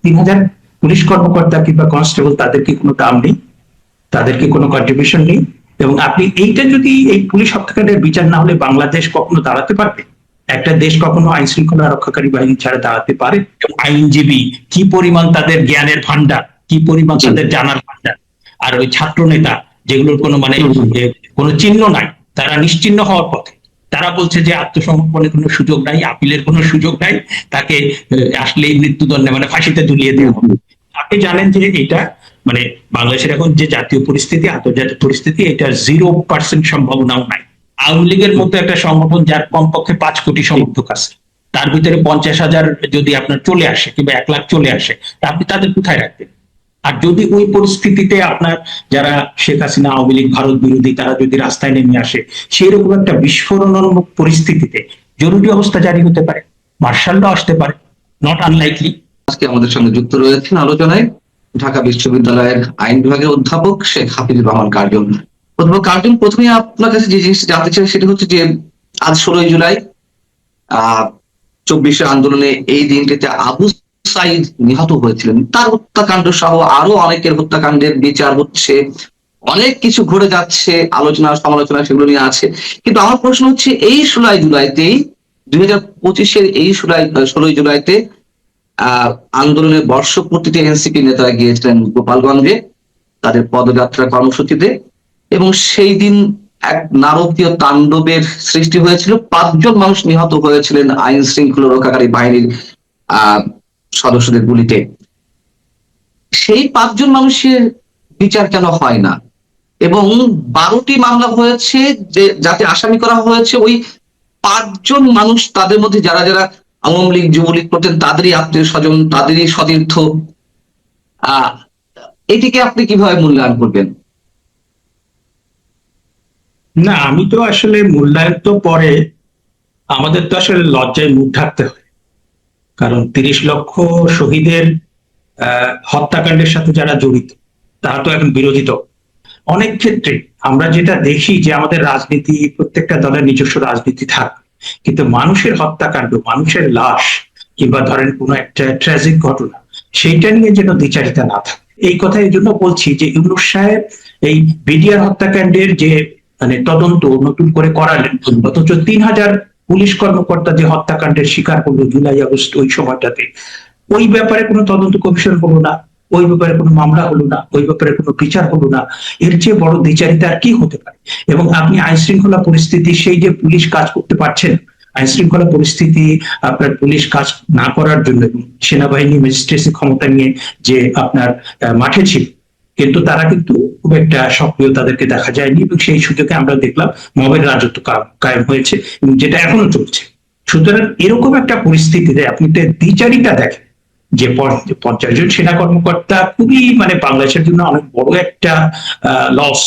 3,000 police কর্মকর্তা কিংবা constable, তাদের কি কোনো দাম নেই? তাদের কি কোনো কন্ট্রিবিউশন নেই? এবং আপনি এইটা যদি, এই পুলিশ হত্যাকাণ্ডের বিচার না হলে বাংলাদেশ কখনো দাঁড়াতে পারবে? একটা দেশ কখনো আইন শৃঙ্খলা রক্ষাকারী বাহিনী ছাড়া দাঁড়াতে পারে? এবং আইনজীবী কি পরিমাণ তাদের জ্ঞানের ভান্ডার, কি পরিমাণ তাদের জানার ভান্ডার, আর ওই ছাত্র নেতা যেগুলোর কোনো মানে কোনো চিহ্ন নাই, তারা নিশ্চিহ্ন হওয়ার পথে, তারা বলছে যে আত্মসমর্পণের কোনো সুযোগ নাই, আপিলের কোনো সুযোগ নাই, তাকে আসলেই মৃত্যুদণ্ডে মানে ফাঁসিতে ঝুলিয়ে দেওয়া হবে। আপনি জানেন যে এটা মানে বাংলাদেশের এখন যে জাতীয় পরিস্থিতি, আন্তর্জাতিক পরিস্থিতি, এটা 0% সম্ভাবনাও নাই। আওয়ামী লীগের মতো একটা সংগঠন যার কমপক্ষে 5 কোটি সমর্থক আছে, তার ভিতরে 50,000 যদি আপনার চলে আসে কিংবা 1 লাখ চলে আসে, আপনি তাদের কোথায় রাখবেন? আর যদি ওই পরিস্থিতিতে আপনার যারা শেখ হাসিনা, আওয়ামী লীগ, ভারত বিরোধী, তারা যদি রাস্তায় নেমে আসে, সেই রকম একটা বিস্ফোরণোন্মুখ পরিস্থিতিতে জরুরি অবস্থা জারি হতে পারে, মার্শাল ল আসতে পারে, নট আনলাইকলি। আজকে আমাদের সঙ্গে যুক্ত রয়েছেন আলোচনায় ঢাকা বিশ্ববিদ্যালয়ের আইন বিভাগের অধ্যাপক শেখ হাফিজুর রহমান কার্জন। অধ্যাপক কার্জন, প্রথমে আপনার কাছে যে জিনিসটা জানতে চাই সেটা হচ্ছে যে আজ 16 জুলাই 24 আন্দোলনে এই দিনটিতে আবু সাইদ নিহত হয়েছিলেন, তার হত্যাকাণ্ড সহ আরো অনেকের হত্যাকাণ্ডের বিচার হচ্ছে, অনেক কিছু ঘটে যাচ্ছে, আলোচনা সমালোচনা সেগুলো নিয়ে আছে। কিন্তু আমার প্রশ্ন হচ্ছে এই 16 জুলাইতেই 2025-এর এই 16 জুলাইতে আন্দোলনের বর্ষপূর্তিতে এনসিপি নেতারা গিয়েছিলেন গোপালগঞ্জে তাদের পদযাত্রা কর্মসূচিতে, এবং সেই দিন এক নারকীয় তাণ্ডবের সৃষ্টি হয়েছিল। 5 জন মানুষ নিহত হয়েছিলেন আইন শৃঙ্খলা রক্ষাকারী বাহিনীর সদস্যদের গুলিতে। সেই 5 জন মানুষের বিচার কেন হয় না? এবং 12টি মামলা হয়েছে যে যাতে আসামি করা হয়েছে ওই 5 জন মানুষ, তাদের মধ্যে যারা যারা আওয়ামী লীগ যুবলীগ করতেন, তাদেরই আত্মীয় স্বজন, তাদেরই সতীর্থ। এটিকে আপনি কিভাবে মূল্যায়ন করবেন? না, আমি তো আসলে মূল্যায়ন তো পরে, আমাদের তো আসলে লজ্জায় মুখ ঢাকতে হয়। কারণ 30 লক্ষ শহীদের হত্যাকাণ্ডের সাথে যারা জড়িত, তারা তো এখন বিরোধী দল। অনেক ক্ষেত্রে আমরা যেটা দেখি যে আমাদের রাজনীতি, প্রত্যেকটা দলের নিজস্ব রাজনীতি থাকে, কিন্তু মানুষের হত্যাকাণ্ড, মানুষের লাশ, কিংবা ধরেন কোনো একটা ট্র্যাজিক ঘটনা, সেইটা নিয়ে যেন দ্বিচারিতা না থাকে। এই কথা এই জন্য বলছি যে ইউনূস সাহেব এই বিডিআর হত্যাকাণ্ডের যে মানে তদন্ত নতুন করে করালেন, অথচ 3,000 পুলিশ কর্মকর্তা যে হত্যাকাণ্ডের শিকার হলো জুলাই আগস্ট ওই সময়টাতে, ওই ব্যাপারে কোনো তদন্ত কমিশন হলো না, ওই ব্যাপারে কোনো মামলা হলো না, ওই ব্যাপারে কোনো বিচার হলো না। এর চেয়ে বড় দ্বিচারিতা আর কি হতে পারে? এবং আপনি আইন শৃঙ্খলা পরিস্থিতি, সেই যে পুলিশ কাজ করতে পারছেন, আইন শৃঙ্খলা পরিস্থিতি আপনার পুলিশ কাজ না করার জন্য, সেনাবাহিনী ম্যাজিস্ট্রেসি ক্ষমতা নিয়ে যে আপনার মাঠে ছিল, কিন্তু তারা কিন্তু খুব একটা সক্রিয় তাদেরকে দেখা যায়নি, এবং সেই সুযোগে আমরা দেখলাম মবের রাজত্ব কায়েম হয়েছে, এবং যেটা এখনো চলছে। সুতরাং এরকম একটা পরিস্থিতিতে আপনি দ্বিচারিতা দেখেন যে 50 জন সেনা কর্মকর্তা খুবই মানে বাংলাদেশের জন্য অনেক বড় একটা লস,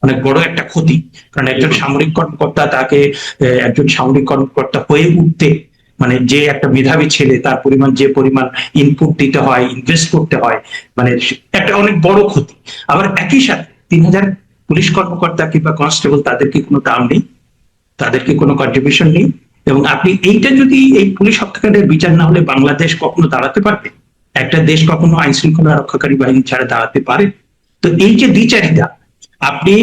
অনেক বড় একটা ক্ষতি। কারণ একজন সামরিক কর্মকর্তা, তাকে একজন সামরিক কর্মকর্তা হয়ে উঠতে মানে যে একটা মেধাবী ছেলে, তার পরিমাণ যে পরিমাণ ইনপুট দিতে হয়, ইনভেস্ট করতে হয়, মানে একটা অনেক বড় ক্ষতি। আবার একই সাথে 3,000 পুলিশ কর্মকর্তা কিংবা কনস্টেবল, তাদের কি কোনো দাম নেই? তাদের কি কোনো কন্ট্রিবিউশন নেই? এবং আপনি এইটা যদি, এই পুলিশ হত্যাকাণ্ডের বিচার না হলে বাংলাদেশ কখনো দাঁড়াতে পারবে? একটা দেশ কখনো আইন শৃঙ্খলা রক্ষাকারী বাহিনী ছাড়া দাঁড়াতে পারে? তো এই যে দ্বিচারিতা, আপনি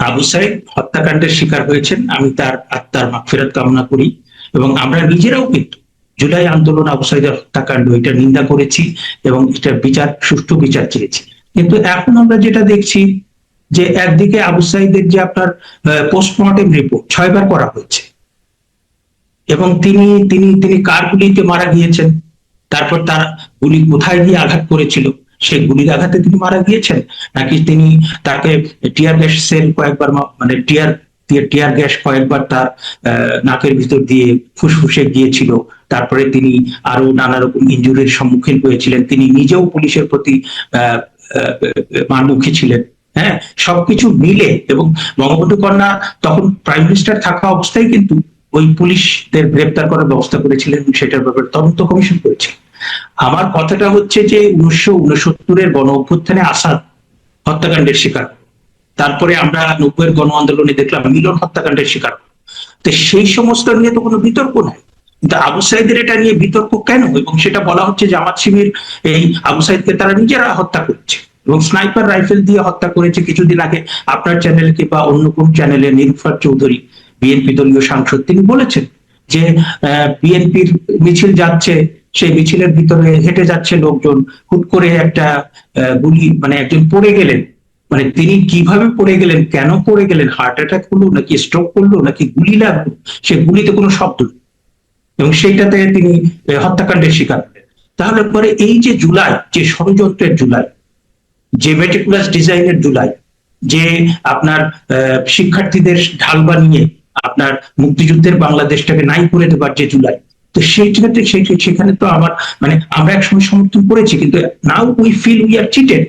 আবু সাইদ হত্যাকাণ্ডের শিকার হয়েছেন, আমি তার আত্মার মাগফিরাত কামনা করি। এবং আমরা নিজেরাও কিন্তু জুলাই আন্দোলন, আবু সাইদের হত্যাকাণ্ড, এটা নিন্দা করেছি এবং এটা বিচার, সুষ্ঠু বিচার চেয়েছি। কিন্তু এখন আমরা যেটা দেখছি যে একদিকে আবু সাইদের যে আপনার পোস্টমর্টেম রিপোর্ট 6 বার করা হয়েছে, এবং তিনি তিনি তিনি কার গুলিতে মারা গিয়েছেন, তারপর তার গুলি কোথায় গিয়ে আঘাত করেছিল, সেই গুলির আঘাতে তিনি মারা গিয়েছেন, নাকি তিনি, তাকে টিয়ার গ্যাস সেল কয়েকবার, মানে টিয়ার গ্যাস কয়েকবার তার নাকের ভিতর দিয়ে ফুসফুসে গিয়েছিল, তারপরে তিনি আরো নানা রকম ইনজুরির সম্মুখীন হয়েছিলেন, তিনি নিজেও পুলিশের প্রতি মারমুখী ছিলেন। হ্যাঁ, সবকিছু মিলে, এবং বঙ্গবন্ধু কন্যা তখন প্রাইম মিনিস্টার থাকা অবস্থায় কিন্তু ওই পুলিশদের গ্রেপ্তার করার ব্যবস্থা করেছিলেন, সেটার ব্যাপারে তদন্ত কমিশন করেছে। আমার কথাটা হচ্ছে যে 1969-এর গণ অভ্যুত্থানে আসাদ হত্যাকাণ্ডের শিকার, তারপরে আমরা 90-এর গণ আন্দোলনে দেখলাম মিলন হত্যাকাণ্ডের শিকার। তো সেই সমস্ত নিয়ে তো কোনো বিতর্ক নাই। কিন্তু আবু সাইদের এটা নিয়ে বিতর্ক কেন, এবং সেটা বলা হচ্ছে জামাত শিবির এই আবু সাইদকে তারা নিজেরা হত্যা করছে এবং স্নাইপার রাইফেল দিয়ে হত্যা করেছে। কিছুদিন আগে আপনার চ্যানেলে কিংবা অন্য কোন চ্যানেলে নিলুফার চৌধুরী, বিএনপি দলীয় সাংসদ, তিনি বলেছেন যে বিএনপির মিছিল যাচ্ছে, সেই মিছিলের ভিতরে হেঁটে যাচ্ছে লোকজন, হুট করে একটা গুলি, মানে একজন পড়ে গেলেন, মানে তিনি কিভাবে পড়ে গেলেন, কেন পড়ে গেলেন, হার্ট অ্যাটাক করলো নাকি স্ট্রোক করলো নাকি গুলি লাগলো, সে গুলিতে কোনো শব্দ নেই, এবং সেইটাতে তিনি হত্যাকাণ্ডের শিকার হলেন। তাহলে পরে এই যে জুলাই, যে ষড়যন্ত্রের জুলাই, যে মেটিকুলাস ডিজাইনের জুলাই, যে আপনার শিক্ষার্থীদের ঢাল বানিয়ে আপনার মুক্তিযুদ্ধের বাংলাদেশটাকে নাই করে দেবার যে জুলাই, তো সেইটাতে সেখানে তো আমার মানে আমরা একসময় সমর্থন করেছি, কিন্তু now we feel we are cheated.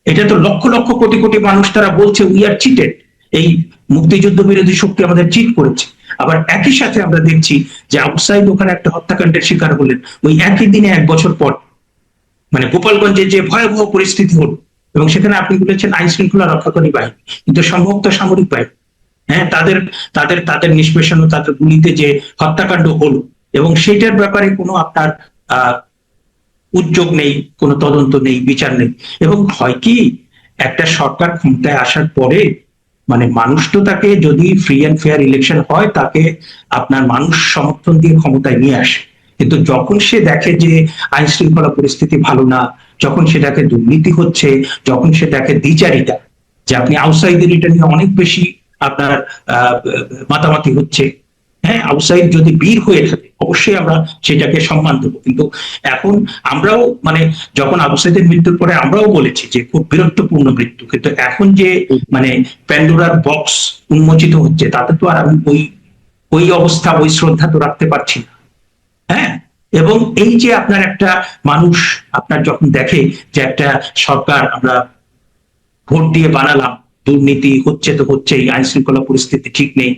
এটা তো লক্ষ লক্ষ কোটি কোটি মানুষ তারা বলছে উই আর চিটেড, এই মুক্তিযুদ্ধ বিরোধী শক্তি আমাদের চিট করেছে। আবার একই সাথে আমরা দেখছি যে আউটসাইড ওখানে একটা হত্যাকাণ্ডের শিকার হলেন ওই একই দিনে 1 বছর পর, মানে গোপালগঞ্জে যে ভয়াবহ পরিস্থিতি হলো, এবং সেখানে আপনি বলেছেন আইন শৃঙ্খলা রক্ষাকারী বাহিনী, কিন্তু সম্ভবত সামরিক বাহিনী, হ্যাঁ, তাদের তাদের তাদের নিষ্পেষণ ও তাদের গুলিতে যে হত্যাকাণ্ড হলো, এবং সেটার ব্যাপারে কোনো আপনার আহ উদ্যোগ নেই, কোনো তদন্ত নেই, বিচার নেই। এবং হয় কি, একটা সরকার ক্ষমতায় আসার পরে মানে মানুষ তো তাকে, যদি ফ্রি অ্যান্ড ফেয়ার ইলেকশন হয়, তাকে আপনার মানুষ সমর্থন দিয়ে ক্ষমতায় নিয়ে আসে, কিন্তু যখন সে দেখে যে আইন শৃঙ্খলা পরিস্থিতি ভালো না, যখন সে দেখে দুর্নীতি হচ্ছে, যখন সে দেখে দ্বিচারিতা, যে আপনি আউটসাইডের এটা নিয়ে অনেক বেশি আপনার আহ মাতামাতি হচ্ছে, হ্যাঁ, আউটসাইড যদি বীর হয়ে থাকে অবশ্যই আমরা সেটাকে সম্মান দেবো, কিন্তু এখন আমরাও মানে যখন আবু সাইদের মৃত্যুর পরে আমরাও বলেছি যে খুব বীরত্বপূর্ণ মৃত্যু, কিন্তু এখন যে মানে প্যান্ডোরার বক্স উন্মোচিত হচ্ছে, তাতে তো আর আমি ওই ওই অবস্থা, ওই শ্রদ্ধা তো রাখতে পারছি না। হ্যাঁ, এবং এই যে আপনার একটা মানুষ আপনার যখন দেখে যে একটা সরকার আমরা ভোট দিয়ে বানালাম, দুর্নীতি হচ্ছে তো হচ্ছেই, আইন শৃঙ্খলা পরিস্থিতি ঠিক নেই,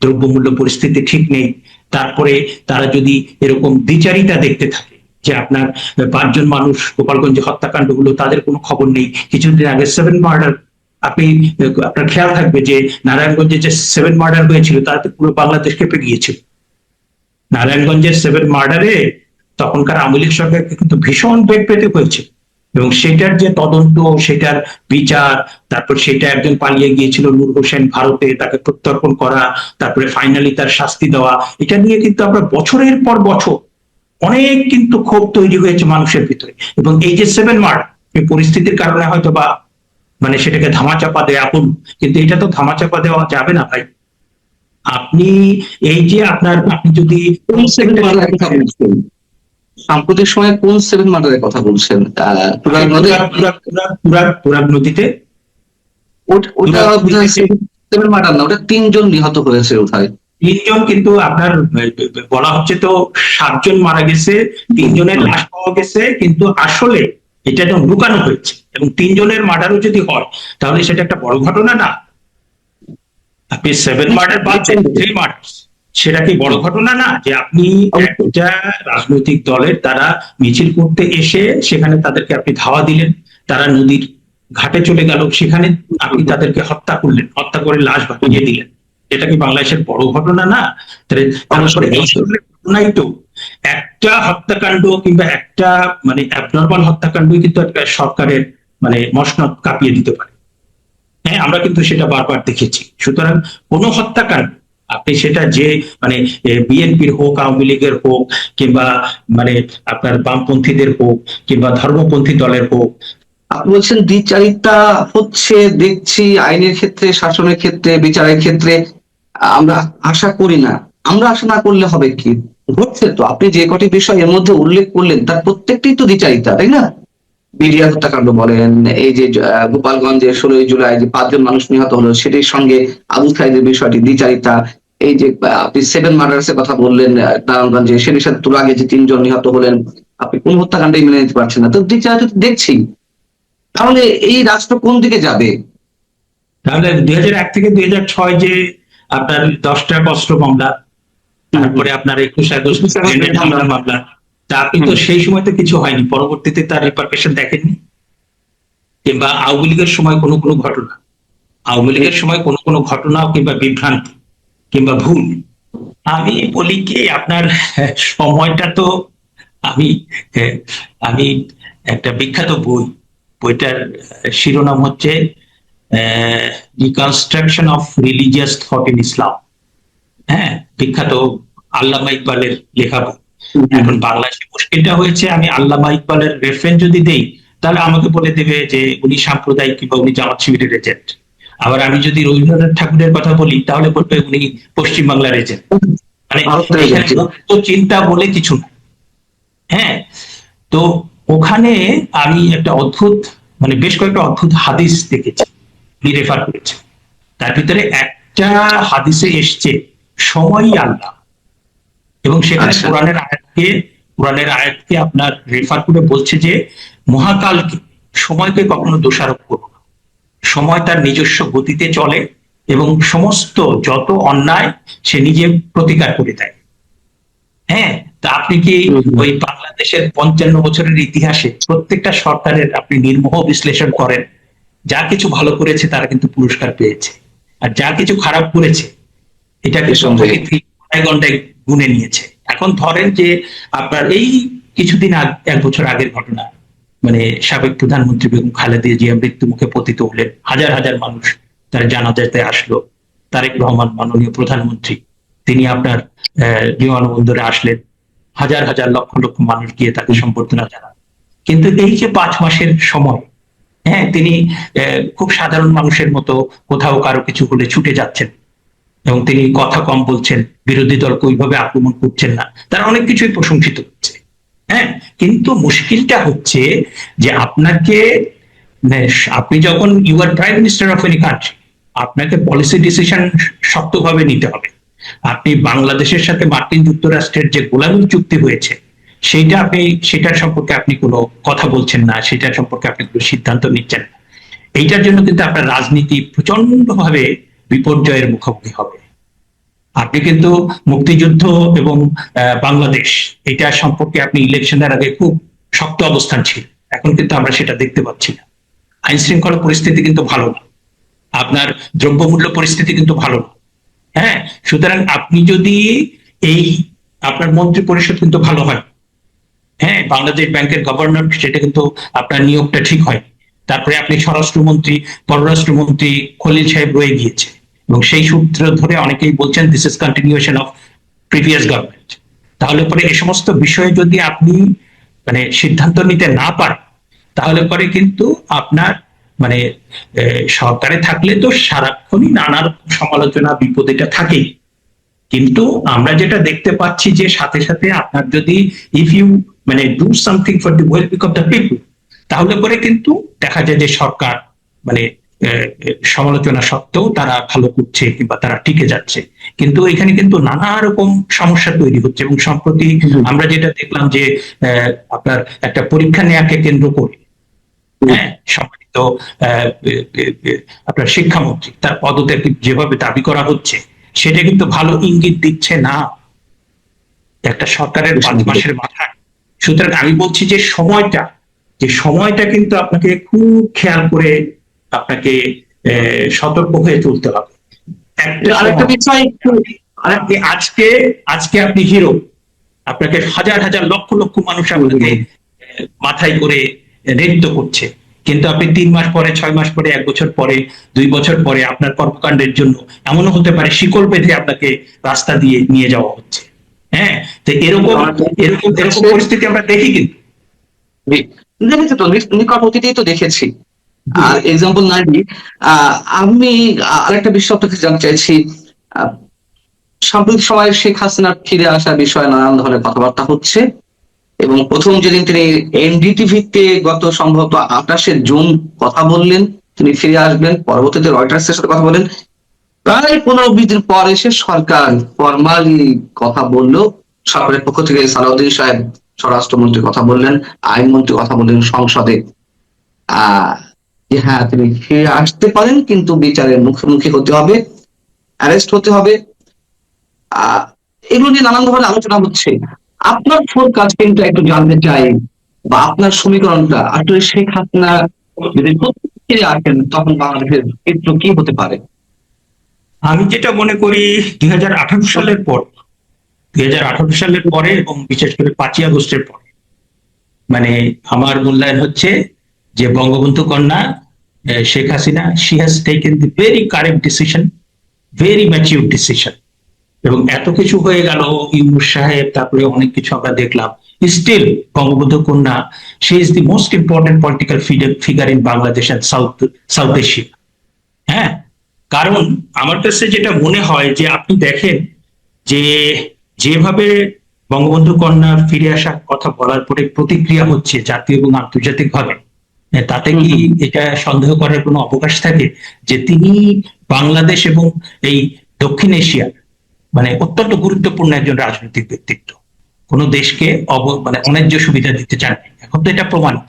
দ্রব্যমূল্য পরিস্থিতি ঠিক নেই, তারপরে তারা যদি এরকম দ্বিচারিতা দেখতে থাকে যে আপনার 5 জন মানুষ গোপালগঞ্জে হত্যাকাণ্ড হলো, তাদের কোনো খবর নেই, কিছুদিন আগে 7 মার্ডার, আপনি আপনার খেয়াল থাকবে যে নারায়ণগঞ্জে যে 7 মার্ডার হয়েছিল তাতে পুরো বাংলাদেশ কেঁপে গিয়েছিল। নারায়ণগঞ্জের 7 মার্ডারে তখনকার আওয়ামী লীগ সরকারকে কিন্তু ভীষণ বেগ পেতে হয়েছে, এবং সেটার যে তদন্ত, সেটার বিচার, তারপর সেটা একজন পালিয়ে গিয়েছিল নূর হোসেন ভারতে, তাকে প্রত্যর্পণ করা, তারপরে ফাইনালি তার শাস্তি দেওয়া, এটা নিয়ে কিন্তু আমরা বছরের পর বছর অনেক কিন্তু ক্ষোভ তৈরি হয়েছে মানুষের ভিতরে। এবং এই যে 7 মার্ডার, এই পরিস্থিতির কারণে হয়তো বা মানে সেটাকে ধামাচাপা দেয়া বলুন, কিন্তু এটা তো ধামাচাপা দেওয়া যাবে না ভাই। আপনি এই যে আপনার, আপনি যদি কোন সেভেন মার্ডারের কথা বলছেন? সাম্প্রতিক সময়ে কোন 7 মার্ডারের কথা বলছেন? তুরাগ নদী? তুরাগ নদীতে ওটা 7 মার্ডার না, ওটা 3 জন নিহত হয়েছে ওঠায়। 3 জন, কিন্তু আপনার বলা হচ্ছে তো 7 জন মারা গেছে, 3 জনের লাশ পাওয়া গেছে, কিন্তু আসলে এটা একদম লুকানো হয়েছে, এবং 3 জনের মার্ডারও যদি হয় তাহলে সেটা একটা বড় ঘটনা না। আপনি 7 মার্ডার বা 3 মার্ডার, সেটা কি বড় ঘটনা না? যে আপনি একটা রাজনৈতিক দলের তারা মিছিল করতে এসে সেখানে তাদেরকে আপনি ধাওয়া দিলেন, তারা নদীর ঘাটে চলে গেল, সেখানে আপনি তাদেরকে হত্যা করলেন, হত্যা করে লাশ ভাসিয়ে দিলেন, এটা কি বাংলাদেশের বড় ঘটনা না? তারপরে এই ধরনের ঘটনাই তো, একটা হত্যাকাণ্ড কিংবা একটা মানে অ্যাবনর্মাল হত্যাকাণ্ডই কিন্তু একটা সরকারের মানে মসনদ কাঁপিয়ে দিতে পারে। হ্যাঁ, আমরা কিন্তু সেটা বারবার দেখেছি। সুতরাং কোনো হত্যাকাণ্ড আপনি সেটা যে মানে বিএনপির হোক, আওয়ামী লীগের হোক, কিংবা মানে আপনার বামপন্থীদের হোক, কিংবা ধর্মপন্থী দলের হোক, আপনি বলছেন দ্বিচারিতা হচ্ছে, দেখছি আইনের ক্ষেত্রে, শাসনের ক্ষেত্রে, বিচারের ক্ষেত্রে। আমরা আশা করি না। আমরা আশা না করলে হবে কি? ঘটছে তো। আপনি যে কটি বিষয় এর মধ্যে উল্লেখ করলেন তার প্রত্যেকটি তো দ্বিচারিতা, তাই না? বিডিআর হত্যাকাণ্ড বলেন, এই যে গোপালগঞ্জে 16 জুলাই যে 5 জন মানুষ নিহত হলো, সেটির সঙ্গে আবু সাইদের বিষয়টি দ্বিচারিতা। এই যে আপনি 7 মার্ডার্স এর কথা বললেন নারায়ণগঞ্জে, সেটির সাথে তুরাগে যে 3 জন নিহত হলেন, আপনি কোন হত্যাকাণ্ডই মেনে নিতে পারছেন না, তো দ্বিচারিতা তো দেখছি। তাহলে এই রাষ্ট্র কোন দিকে যাবে? তাহলে 2001 থেকে 2006 যে আপনার 10টা অস্ত্র মামলা, তারপরে আপনার 21 আগস্ট গ্রেনেড হামলা মামলা, তা আপনি তো সেই সময় তো কিছু হয়নি, পরবর্তীতে তার রিপারকেশন দেখেননি। কিংবা আওয়ামী লীগের সময় কোনো কোনো ঘটনা, আওয়ামী লীগের সময় কোনো কোনো ঘটনা কিংবা বিভ্রান্তি কিংবা ভুল, আমি বলি কি আপনার সময়টা তো আমি আহ, আমি একটা বিখ্যাত বইটার শিরোনাম হচ্ছে reconstruction of religious thought in Islam. হ্যাঁ, বিখ্যাত আল্লামা ইকবালের লেখা বই। এখন বাংলাদেশে মুশকিলটা হয়েছে, আমি আল্লামা ইকবালের রেফারেন্স যদি দেই তাহলে আমাকে বলে দেবে যে উনি সাম্প্রদায়িক কিংবা উনি জামাত শিবিরের এজেন্ট। আবার আমি যদি রবীন্দ্রনাথ ঠাকুরের কথা বলি তাহলে বলবে উনি পশ্চিমবাংলার এজেন্ট। মানে ভারতের এখানে যে মুক্ত চিন্তা বলে কিছু না। হ্যাঁ, তো ওখানে আমি একটা অদ্ভুত, মানে বেশ কয়েকটা অদ্ভুত হাদিস দেখেছি, রেফার করেছে। তার ভিতরে একটা হাদিসে এসছে সময়ই আল্লাহ, এবং সেখানে আচ্ছা কোরআনের আয়াতকে আপনার রেফার করে বলছে যে মহাকালকে, সময়কে কখনো দোষারোপ করো না। সময় তার নিজস্ব গতিতে চলে এবং সমস্ত যত অন্যায় সে নিজে প্রতিকার করে দেয়। হ্যাঁ, তা আপনি কি ওই বাংলাদেশের 55 বছরের ইতিহাসে প্রত্যেকটা সরকারের আপনি নির্মোহ বিশ্লেষণ করেন, যা কিছু ভালো করেছে তারা কিন্তু পুরস্কার পেয়েছে, আর যা কিছু খারাপ করেছে এটা কিন্তু নিঃসন্দেহে। প্রকৃতি ঘন্টায় ঘন্টায় গুনে নিয়েছে। এখন ধরেন যে আপনার এই কিছুদিন আগে, 1 বছর আগের ঘটনা, মানে সাবেক প্রধানমন্ত্রী বেগম খালেদা জিয়া মৃত্যু মুখে পতিত হলেন, হাজার হাজার মানুষ তার জানাজাতে আসলো। তারেক রহমান মাননীয় প্রধানমন্ত্রী, তিনি আপনার বিমানবন্দরে আসলেন, হাজার হাজার লক্ষ লক্ষ মানুষ গিয়ে তাকে সম্বর্ধনা জানান। কিন্তু এই যে 5 মাসের সময়, হ্যাঁ, তিনি খুব সাধারণ মানুষের মতো কোথাও কারো কিছু হলে ছুটে যাচ্ছেন, এবং তিনি কথা কম বলছেন, বিরোধী দলকে ওইভাবে আক্রমণ করছেন না, তারা অনেক কিছুই প্রশংসিত হচ্ছে। হ্যাঁ, কিন্তু মুশকিলটা হচ্ছে যে আপনাকে, মানে আপনি যখন you are prime minister of any country, আপনাকে পলিসি ডিসিশন শক্তভাবে নিতে হবে। আপনি বাংলাদেশের সাথে মার্কিন যুক্তরাষ্ট্রের যে গোলামী চুক্তি হয়েছে সেটার সম্পর্কে আপনি কোনো কথা বলছেন না, সেটার সম্পর্কে আপনি কোনো সিদ্ধান্ত নিচ্ছেন না। এইটার জন্য কিন্তু আপনার রাজনীতি প্রচন্ড ভাবে বিপর্যয়ের মুখোমুখি হবে। আপনি কিন্তু মুক্তিযুদ্ধ এবং বাংলাদেশ, এটা সম্পর্কে আপনি ইলেকশনের আগে খুব শক্ত অবস্থান ছিল, এখন কিন্তু আমরা সেটা দেখতে পাচ্ছি না। আইন শৃঙ্খলা পরিস্থিতি কিন্তু ভালো না, আপনার দ্রব্যমূল্য পরিস্থিতি কিন্তু ভালো না। হ্যাঁ, সুতরাং আপনি যদি এই, আপনার মন্ত্রী পরিষদ কিন্তু ভালো হয়। হ্যাঁ, বাংলাদেশ ব্যাংকের গভর্নর, সেটা কিন্তু আপনার নিয়োগটা ঠিক হয়। তারপরে আপনি স্বরাষ্ট্রমন্ত্রী, পররাষ্ট্রমন্ত্রী খলিল সাহেব রয়ে গিয়েছে, এবং সেই সূত্র ধরে অনেকেই বলছেন this is continuation of previous government. তাহলে পরে এই সমস্ত বিষয়ে যদি আপনি মানে সিদ্ধান্ত নিতে না পারেন, তাহলে পরে কিন্তু আপনার মানে সরকারে থাকলে তো সারাক্ষণই নানা রকম সমালোচনা বিপদ এটা থাকেই। কিন্তু আমরা যেটা দেখতে পাচ্ছি যে সাথে সাথে আপনার যদি ইফ ইউ মানে do something for the wellbeing of the people, তাহলে পরে কিন্তু দেখা যায় যে সরকার মানে সমালোচনা সত্ত্বেও তারা ভালো করছে কিংবা তারা টিকে যাচ্ছে। কিন্তু এখানে কিন্তু নানা রকম সমস্যা তৈরি হচ্ছে, এবং সম্প্রতি আমরা যেটা দেখলাম যে আপনার একটা পরীক্ষা নেয়াকে কেন্দ্র করে, হ্যাঁ, সম্মানিত আপনার শিক্ষামন্ত্রী তার পদত্যাগ যেভাবে দাবি করা হচ্ছে, সেটা কিন্তু ভালো ইঙ্গিত দিচ্ছে না একটা সরকারের 5 মাসের মাথায়। সুতরাং আমি বলছি যে সময়টা কিন্তু আপনাকে খুব খেয়াল করে আপনাকে সতর্ক হয়ে চলতে হবে। একটা আরেকটা সময় বিষয় একটু আপনি আজকে আজকে আপনি হিরো, আপনাকে হাজার হাজার লক্ষ লক্ষ মানুষ আপনাকে মাথায় করে নৃত্য করছে, কিন্তু আপনি 3 মাস পরে, 6 মাস পরে, 1 বছর পরে, 2 বছর পরে আপনার কর্মকাণ্ডের জন্য এমনও হতে পারে শিকল বেঁধে আপনাকে রাস্তা দিয়ে নিয়ে যাওয়া হচ্ছে। হ্যাঁ, তো এরকম এরকম এরকম পরিস্থিতি আমরা দেখি কিন্তু। দেখেছি তো, নিকট অতীতেই তো দেখেছি। আর এক্সাম্পল না দিই, আমি আরেকটা বিষয় আপনাকে জানতে চাইছি। আহ, সাম্প্রতিক সময়ে শেখ হাসিনার ফিরে আসার বিষয়ে নানান ধরনের কথাবার্তা হচ্ছে, এবং প্রথম যেদিন তিনি এনডিটিভিতে গত সম্ভবত 28শে জুন কথা বললেন তিনি ফিরে আসবেন, পরবর্তীতে রয়টার্সের সাথে কথা বলেন, প্রায় 15-20 দিন পর এসে সরকার ফরমালি কথা বললো। সরকারের পক্ষ থেকে সালাউদ্দিন সাহেব স্বরাষ্ট্রমন্ত্রী কথা বললেন, আইনমন্ত্রী কথা বললেন সংসদে, যে হ্যাঁ তিনি ফিরে আসতে পারেন, কিন্তু বিচারের মুখোমুখি হতে হবে, অ্যারেস্ট হতে হবে। এগুলো নিয়ে নানান ধরনের আলোচনা হচ্ছে। আপনার ফোরকাস্ট কিন্তু একটু জানতে চাই, বা আপনার সমীকরণটা আসলে শেখ হাসিনা যদি ফিরে আসেন তখন বাংলাদেশের চিত্র কি হতে পারে? আমি যেটা মনে করি 2018 সালের পর, 2018 সালের পরে এবং বিশেষ করে 5ই আগস্টের পরে, মানে আমার মূল্যায়ন হচ্ছে যে বঙ্গবন্ধু কন্যা Sheikh Hasina, she has taken the very correct decision, very mature decision. এবং এত কিছু হয়ে গেল, ইউনূস সাহেব, তারপরে অনেক কিছু আমরা দেখলাম, স্টিল বঙ্গবন্ধু কন্যা, she is the most important political figure in Bangladesh and South Asia. হ্যাঁ, কারণ আমার কাছে যেটা মনে হয় যে আপনি দেখেন যে যেভাবে বঙ্গবন্ধু কন্যা ফিরে আসার কথা বলার পরে প্রতিক্রিয়া হচ্ছে জাতীয় এবং আন্তর্জাতিক ভাবে, তাতে কি এটা সন্দেহ করার কোনো অবকাশ থাকে যে তিনি বাংলাদেশ এবং এই দক্ষিণ এশিয়ার মানে অত্যন্ত গুরুত্বপূর্ণ একজন রাজনৈতিক ব্যক্তিত্ব, কোন দেশকে মানে অন্যায্য সুবিধা দিতে চান না। এখন তো এটা প্রমাণিত।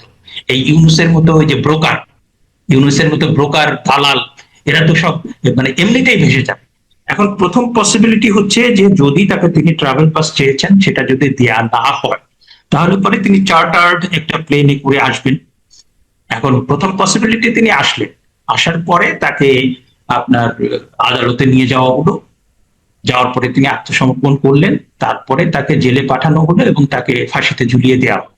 এই ইউনূসের মতো ওই যে ব্রোকার, ইউনূসের মতো ব্রোকার, দালাল, এরা তো সব মানে এমনিতেই ভেসে যাবে। এখন প্রথম পসিবিলিটি হচ্ছে যে যদি তাকে, তিনি ট্রাভেল পাস চেয়েছেন, সেটা যদি দেয়া না হয় তাহলে পরে তিনি চার্টার্ড একটা প্লেনে করে আসবেন। এখন প্রথম পসিবিলিটি, তিনি আসলেন, আসার পরে তাকে আপনার আদালতে নিয়ে যাওয়া হলো, যাওয়ার পরে তিনি আত্মসমর্পণ করলেন, তারপরে তাকে জেলে পাঠানো হলো এবং তাকে ফাঁসিতে ঝুলিয়ে দেওয়া হলো।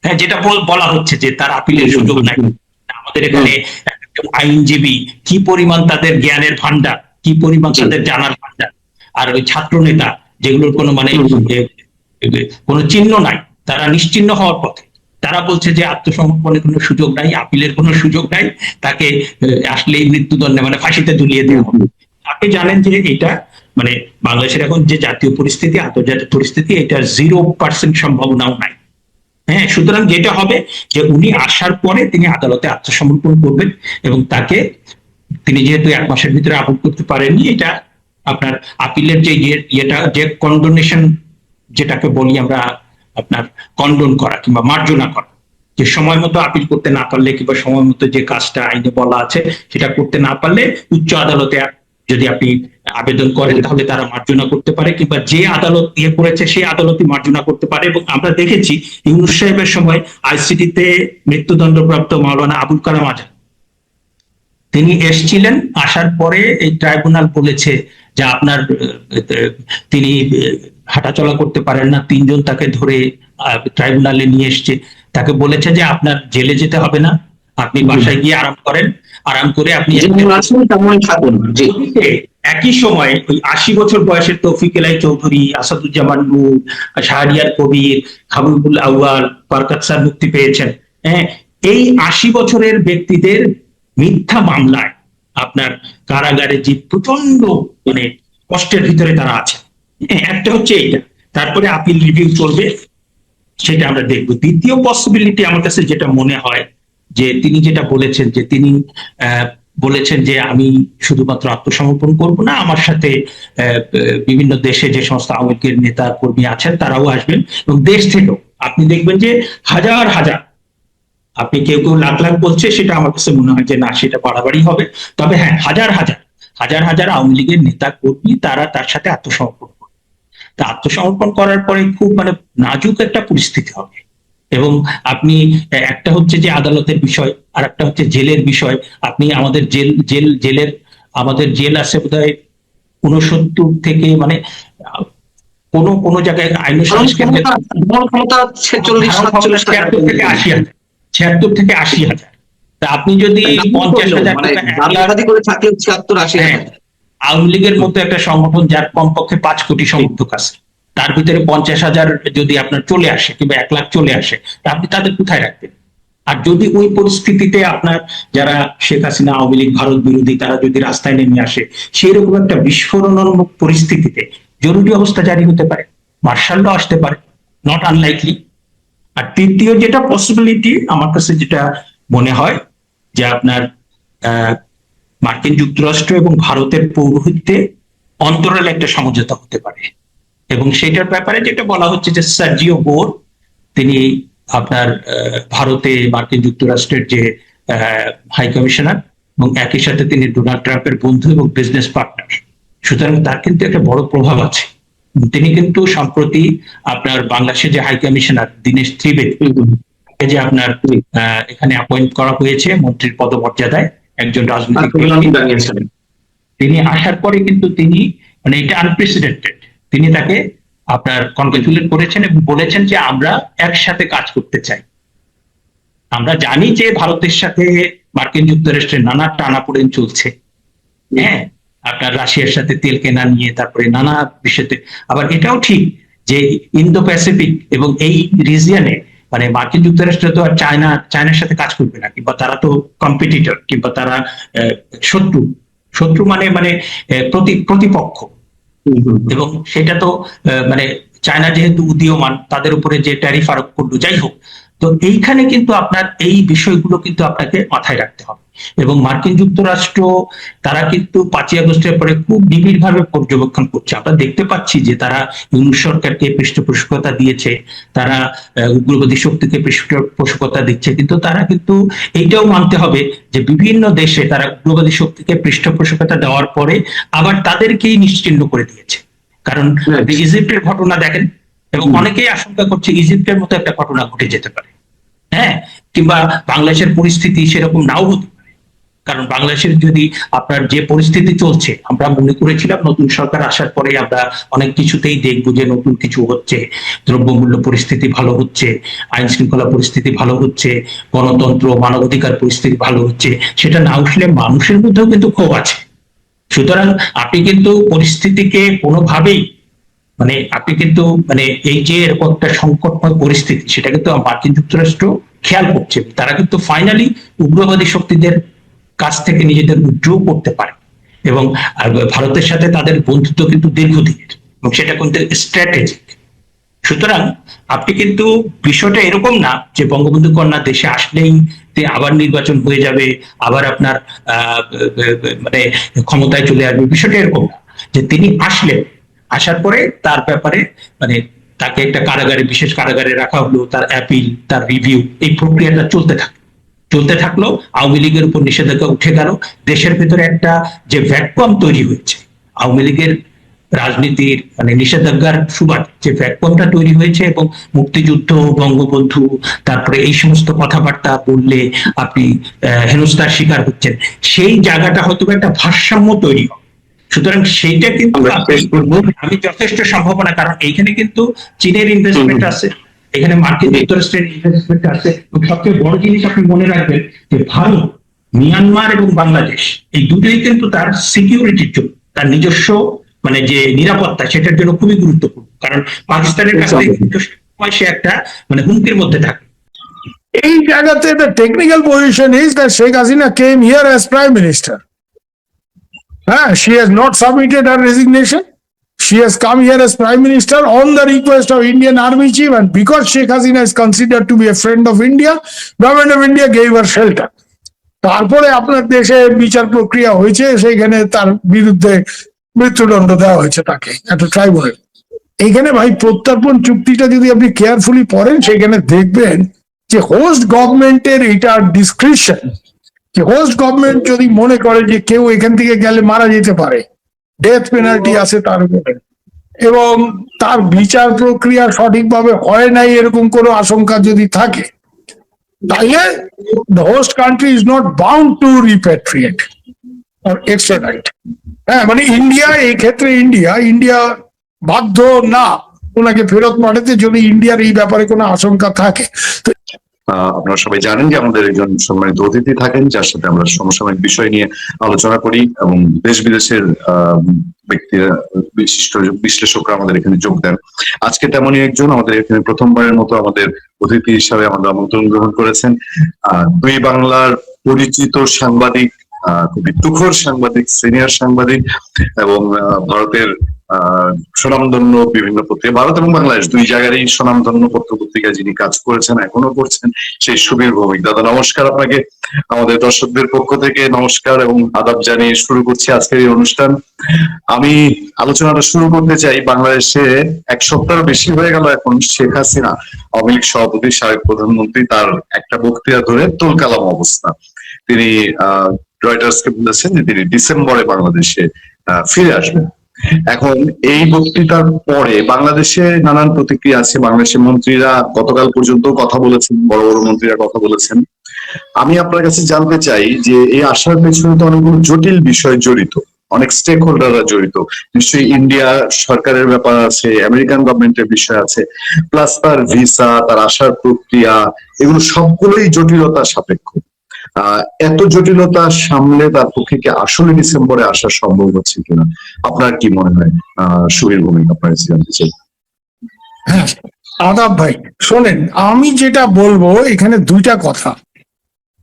হ্যাঁ, যেটা বলা হচ্ছে যে তার আপিলের সুযোগ নাই। আমাদের এখানে একজন আইনজীবী, কি পরিমাণ তাদের জ্ঞানের ভান্ডার, কি পরিমাণ তাদের জানার ভান্ডার, আর ওই ছাত্র নেতা যেগুলোর কোনো মানে কোনো চিহ্ন নাই, তারা নিশ্চিহ্ন হওয়ার পথে, তারা বলছে যে আত্মসমর্পণের কোনো সুযোগ নাই, আপিলের কোনো সুযোগ নাই, তাকে আসলেই মৃত্যুদণ্ডে মানে ফাঁসিতে ঝুলিয়ে দেওয়া হবে। আপনি জানেন যে এটা মানে বাংলাদেশের এখন যে জাতীয় পরিস্থিতি, আন্তর্জাতিক পরিস্থিতি, এটার 0% সম্ভাবনাও নাই। হ্যাঁ, সুতরাং যেটা হবে যে উনি আসার পরে তিনি আদালতে আত্মসমর্পণ করবেন এবং তাকে, তিনি যেহেতু 1 মাসের ভিতরে আপিল করতে পারেননি, এটা আপনার আপিলের যে ইয়েটা, যে কন্ডোনেশন যেটাকে বলি আমরা, আপনার কন্ডোন করা কিংবা মার্জনা করা, যে সময় মতো আপিল করতে না পারলে কিংবা সময় মতো যে কাজটা আইনে বলা আছে সেটা করতে না পারলে উচ্চ আদালতে যদি আপনি আবেদন করেন তাহলে তারা মার্জনা করতে পারে, কিংবা যে আদালত ইয়ে করেছে সেই আদালতই মার্জনা করতে পারে। এবং আমরা দেখেছি ইউনূস সাহেবের সময় আইসিটিতে মৃত্যুদণ্ডপ্রাপ্ত মাওলানা আবুল কালাম আজাদ, তিনি এসেছিলেন, আসার পরে এই ট্রাইব্যুনাল বলেছে যে আপনার তিনি হাঁটাচলা করতে পারেন না, 3 জন তাকে ধরে ট্রাইব্যুনালে নিয়ে এসছে, তাকে বলেছে যে আপনার জেলে যেতে হবে না, আপনি বাসায় গিয়ে আরাম করেন, আরাম করে আপনি থাকুন। একই সময় ওই 80 বছর বয়সের তৌফিক এলাই চৌধুরী, আসাদুজ্জামান নূর, শাহরিয়ার কবির, হাবিবুল আউয়াল, বরকত স্যার মুক্তি পেয়েছেন। হ্যাঁ, এই 80 বছরের ব্যক্তিদের মিথ্যা মামলায় আপনার কারাগারে যে প্রচন্ড মানে কষ্টের ভিতরে তারা আছে। একটা হচ্ছে এইটা, তারপরে আপিল রিভিউ করবে, সেটা আমরা দেখবো। দ্বিতীয় পসিবিলিটি আমার কাছে যেটা মনে হয় যে তিনি যেটা বলেছেন যে তিনি বলেছেন যে আমি শুধুমাত্র আত্মসমর্পণ করব না, আমার সাথে বিভিন্ন দেশে যে সমস্ত আওয়ামী লীগের নেতা কর্মী আছেন তারাও আসবেন, এবং দেশ থেকেও আপনি দেখবেন যে হাজার হাজার, আপনি কেউ কেউ লাখ লাখ বলছে, সেটা আমার কাছে মনে হয় যে না, সেটা বাড়াবাড়ি হবে। তবে হ্যাঁ, হাজার হাজার হাজার হাজার আওয়ামী লীগের নেতা কর্মী তারা তার সাথে আত্মসমর্পণ করবে। তা আত্মসমর্পণ করার পরে খুব মানে নাজুক একটা পরিস্থিতি হবে। এবং আপনি, একটা হচ্ছে যে আদালতের বিষয়, আর একটা হচ্ছে জেলের বিষয়। আপনি আমাদের জেলের আমাদের জেল আছে বোধহয় 69 থেকে মানে কোন কোন জায়গায় আইন সংস্কার 76 থেকে 80,000, 76 থেকে 80,000। তা আপনি যদি 50,000 আওয়ামী লীগের মতো একটা সংগঠন যার কমপক্ষে 5 কোটি সমর্থক আছে, তার ভিতরে 50,000 যদি আপনার চলে আসে কিংবা 1 লাখ চলে আসে, তা আপনি তাদের কোথায় রাখবেন? আর যদি ওই পরিস্থিতিতে আপনার যারা শেখ হাসিনা, আওয়ামী লীগ, ভারত বিরোধী, তারা যদি রাস্তায় নেমে আসে, সেই রকম একটা বিস্ফোরণোন্মুখ পরিস্থিতিতে জরুরি অবস্থা জারি হতে পারে, মার্শাল ল আসতে পারে, নট আনলাইকলি। আর তৃতীয় যেটা পসিবিলিটি আমার কাছে যেটা মনে হয় যে আপনার মার্কিন যুক্তরাষ্ট্র এবং ভারতের পৌরোহিত্যে অন্তরাল একটা সমঝোতা হতে পারে, এবং সেটার ব্যাপারে যেটা বলা হচ্ছে যে সার্জিও বোর, তিনি আপনার ভারতে মার্কিন যুক্তরাষ্ট্রের যে হাই কমিশনার, এবং একই সাথে তিনি ডোনাল্ড ট্রাম্পের বন্ধু এবং বিজনেস পার্টনার, সুতরাং তার কিন্তু একটা বড় প্রভাব আছে। তিনি কিন্তু সম্প্রতি আপনার বাংলাদেশের যে হাই কমিশনার দীনেশ ত্রিবেদী, যে আপনার এখানে অ্যাপয়েন্ট করা হয়েছে মন্ত্রীর পদমর্যাদায়, একজন রাজনৈতিক, তিনি আসার পরে কিন্তু তিনি মানে এটা আনপ্রেসিডেন্টেড, তিনি তাকে আপনার কনগ্রেচুলেট করেছেন এবং বলেছেন যে আমরা একসাথে কাজ করতে চাই। আমরা জানি যে ভারতের সাথে মার্কিন যুক্তরাষ্ট্রের নানা টানাপোড়েন চলছে, হ্যাঁ, আপনার রাশিয়ার সাথে তেল কেনা নিয়ে, তারপরে নানা বিষয়তে। আবার এটাও ঠিক যে ইন্দো প্যাসিফিক এবং এই রিজিয়নে মানে মার্কিন যুক্তরাষ্ট্র তো আর চায়নার সাথে কাজ করবে না, কিংবা তারা তো কম্পিটিটর, কিংবা তারা শত্রু। শত্রু মানে মানে প্রতিপক্ষ। এবং সেটা তো মানে চায়না যেহেতু উদীয়মান, তাদের উপরে যে ট্যারিফ আরোপ করলো, যাই হোক। তো এইখানে কিন্তু আপনার এই বিষয়গুলো কিন্তু আপনাকে মাথায় রাখতে হবে। এবং মার্কিন যুক্তরাষ্ট্র তারা কিন্তু 5ই আগস্টের পরে খুব নিবিড়ভাবে পর্যবেক্ষণ করছে। আমরা দেখতে পাচ্ছি যে তারা ইউনুস সরকারকে পৃষ্ঠপোষকতা দিয়েছে, তারা উগ্রবাদী শক্তিকে পৃষ্ঠপোষকতা দিচ্ছে, কিন্তু তারা কিন্তু এইটাও মানতে হবে যে বিভিন্ন দেশে তারা উগ্রবাদী শক্তিকে পৃষ্ঠপোষকতা দেওয়ার পরে আবার তাদেরকেই নিশ্চিহ্ন করে দিয়েছে। কারণ আপনি ইজিপ্টের ঘটনা দেখেন, এবং অনেকেই আশঙ্কা করছে ইজিপ্টের মতো একটা ঘটনা ঘটে যেতে পারে, হ্যাঁ, কিংবা বাংলাদেশের পরিস্থিতি সেরকম নাও হতে পারে। কারণ বাংলাদেশের যদি আপনার যে পরিস্থিতি চলছে, আমরা মনে করেছিলাম নতুন সরকার আসার পরে আমরা অনেক কিছুতেই দেখবো যে নতুন কিছু হচ্ছে, দ্রব্যমূল্য পরিস্থিতি ভালো হচ্ছে, আইন শৃঙ্খলা পরিস্থিতি ভালো হচ্ছে, গণতন্ত্র মানবাধিকার পরিস্থিতি ভালো হচ্ছে। সেটা না উঠলে মানুষের মধ্যেও কিন্তু ক্ষোভ আছে। সুতরাং আপনি কিন্তু পরিস্থিতিকে কোনোভাবেই মানে আপনি কিন্তু মানে এই যে এরকম একটা সংকটময় পরিস্থিতি, সেটা কিন্তু মার্কিন যুক্তরাষ্ট্র খেয়াল করছে। তারা কিন্তু ফাইনালি উগ্রবাদী শক্তিদের কাছ থেকে নিজেদের উইথড্র করতে পারে। এবং ভারতের সাথে তাদের বন্ধুত্ব কিন্তু দীর্ঘদিনের, এবং সেটা কিন্তু স্ট্র্যাটেজিক। সুতরাং আপনি কিন্তু বিষয়টা এরকম না যে বঙ্গবন্ধু কন্যা দেশে আসলেই আবার নির্বাচন হয়ে যাবে, আবার আপনার মানে ক্ষমতায় চলে আসবে। বিষয়টা এরকম না যে তিনি আসলেন, আসার পরে তার ব্যাপারে মানে তাকে একটা কারাগারে, বিশেষ কারাগারে রাখা হলো, তার অ্যাপিল, তার রিভিউ, এই প্রক্রিয়াটা চলতে থাকলো। আওয়ামী লীগের উপর নিষেধাজ্ঞা উঠে গেল। দেশের ভিতরে একটা যে ভ্যাকুয়াম তৈরি হয়েছে, আওয়ামী লীগের রাজনীতির মানে নিষেধাজ্ঞার সুবাদে যে ভ্যাকুয়ামটা তৈরি হয়েছে, এবং মুক্তিযুদ্ধ, বঙ্গবন্ধু, তারপরে এই সমস্ত কথাবার্তা বললে আপনি হেনস্থার শিকার হচ্ছেন, সেই জায়গাটা হয়তো একটা ভারসাম্য তৈরি হবে। সুতরাং সেইটা কিন্তু আমি যথেষ্ট সম্ভাবনা, কারণ এইখানে কিন্তু চীনের ইনভেস্টমেন্ট আছে, এখানে মার্কিন যুক্তরাষ্ট্রের ইনভেস্টমেন্ট আছে। সবচেয়ে বড় জিনিস আপনি মনে রাখবেন যে ভারত, মিয়ানমার এবং বাংলাদেশ এই দুটোই কিন্তু তার সিকিউরিটির জন্য, তার নিজস্ব মানে যে নিরাপত্তা, সেটার জন্য খুবই গুরুত্বপূর্ণ। কারণ পাকিস্তানের কাছ থেকে কিন্তু সে একটা মানে হুমকির মধ্যে থাকে। এই জায়গাতে the technical position is that Sheikh Hasina came here as Prime Minister. She has not submitted her resignation. She has come here as Prime Minister on the request of Indian Army Chief, and because Sheikh Hasina is considered to be a friend of India, Government of India gave her shelter. তারপরে আপনার দেশে বিচার প্রক্রিয়া হয়েছে, সেখানে তার বিরুদ্ধে মৃত্যুদণ্ড দেওয়া হয়েছে তাকে একটা ট্রাইব্যুনাল। এইখানে ভাই প্রত্যর্পণ চুক্তিটা যদি আপনি কেয়ারফুলি পড়েন, সেখানে দেখবেন যে হোস্ট গভর্নমেন্টের এটা ডিসক্রিপশন, যে হোস্ট গভর্নমেন্ট যদি মনে করে যে কেউ এখান থেকে গেলে মারা যেতে পারে, ডেথ পেনাল্টি আছে তার উপরে, এবং তার বিচার প্রক্রিয়া সঠিকভাবে হয় নাই এরকম কোনো আশঙ্কা যদি থাকে, তাহলে the host country is not bound to repatriate or extradite. হ্যাঁ, মানে ইন্ডিয়া এই ক্ষেত্রে ইন্ডিয়া বাধ্য না ওনাকে ফেরত পাঠাতে যদি ইন্ডিয়ার এই ব্যাপারে কোনো আশঙ্কা থাকে। আপনারা সবাই জানেন যে আমাদের একজন সম্মানিত অতিথি থাকেন, যার সাথে আমরা সমসাময়িক বিষয় নিয়ে আলোচনা করি, এবং দেশ বিদেশের ব্যক্তিরা, বিশিষ্ট বিশ্লেষকরা আমাদের এখানে যোগ দেন। আজকে তেমনই একজন আমাদের এখানে প্রথমবারের মতো আমাদের অতিথি হিসাবে আমাদের আমন্ত্রণ গ্রহণ করেছেন। দুই বাংলার পরিচিত সাংবাদিক, খুবই তুখোর সাংবাদিক, সিনিয়র সাংবাদিক, এবং ভারতের স্বনামধন্য বিভিন্ন পত্রিকা, ভারত এবং বাংলাদেশ দুই জায়গারই স্বনামধন্য পত্র পত্রিকায় যিনি কাজ করেছেন, এখনো করছেন, সেই সুবীর ভৌমিক। দাদা নমস্কার, আপনাকে আমাদের দর্শকদের পক্ষ থেকে নমস্কার এবং আদাব জানিয়ে শুরু করছি আজকের এই অনুষ্ঠান। আমি আলোচনাটা শুরু করতে চাই, বাংলাদেশে এক সপ্তাহের বেশি হয়ে গেল এখন শেখ হাসিনা, আওয়ামী লীগ সভাপতি, সাবেক প্রধানমন্ত্রী, তার একটা বক্তৃতা ধরে তোলকালাম অবস্থা। তিনি রয়টার্সকে বলেছেন যে তিনি ডিসেম্বরে বাংলাদেশে ফিরে আসবেন। এখন এই বক্তৃতার পরে বাংলাদেশে নানান প্রতিক্রিয়া আছে। বাংলাদেশের মন্ত্রীরা গতকাল পর্যন্ত কথা বলেছেন, বড় বড় মন্ত্রীরা কথা বলেছেন। আমি আপনার কাছে জানতে চাই যে এই আসার পেছনে তো অনেকগুলো জটিল বিষয় জড়িত। অনেক স্টেক হোল্ডাররা জড়িত, নিশ্চয়ই ইন্ডিয়া সরকারের ব্যাপার আছে, আমেরিকান গভর্নমেন্টের বিষয় আছে, প্লাস তার ভিসা, তার আসার প্রক্রিয়া, এগুলো সবগুলোই জটিলতা সাপেক্ষ। এত জটিলতা সামলে তার পক্ষে কি আসলে ডিসেম্বরে আসা সম্ভব হচ্ছে কিনা, আপনার কি মনে হয়? সুবীর ভৌমিক, আপনার কাছে জানতে চাই। হ্যাঁ, আদাব ভাই, শোনেন, আমি যেটা বলবো এখানে দুইটা কথা।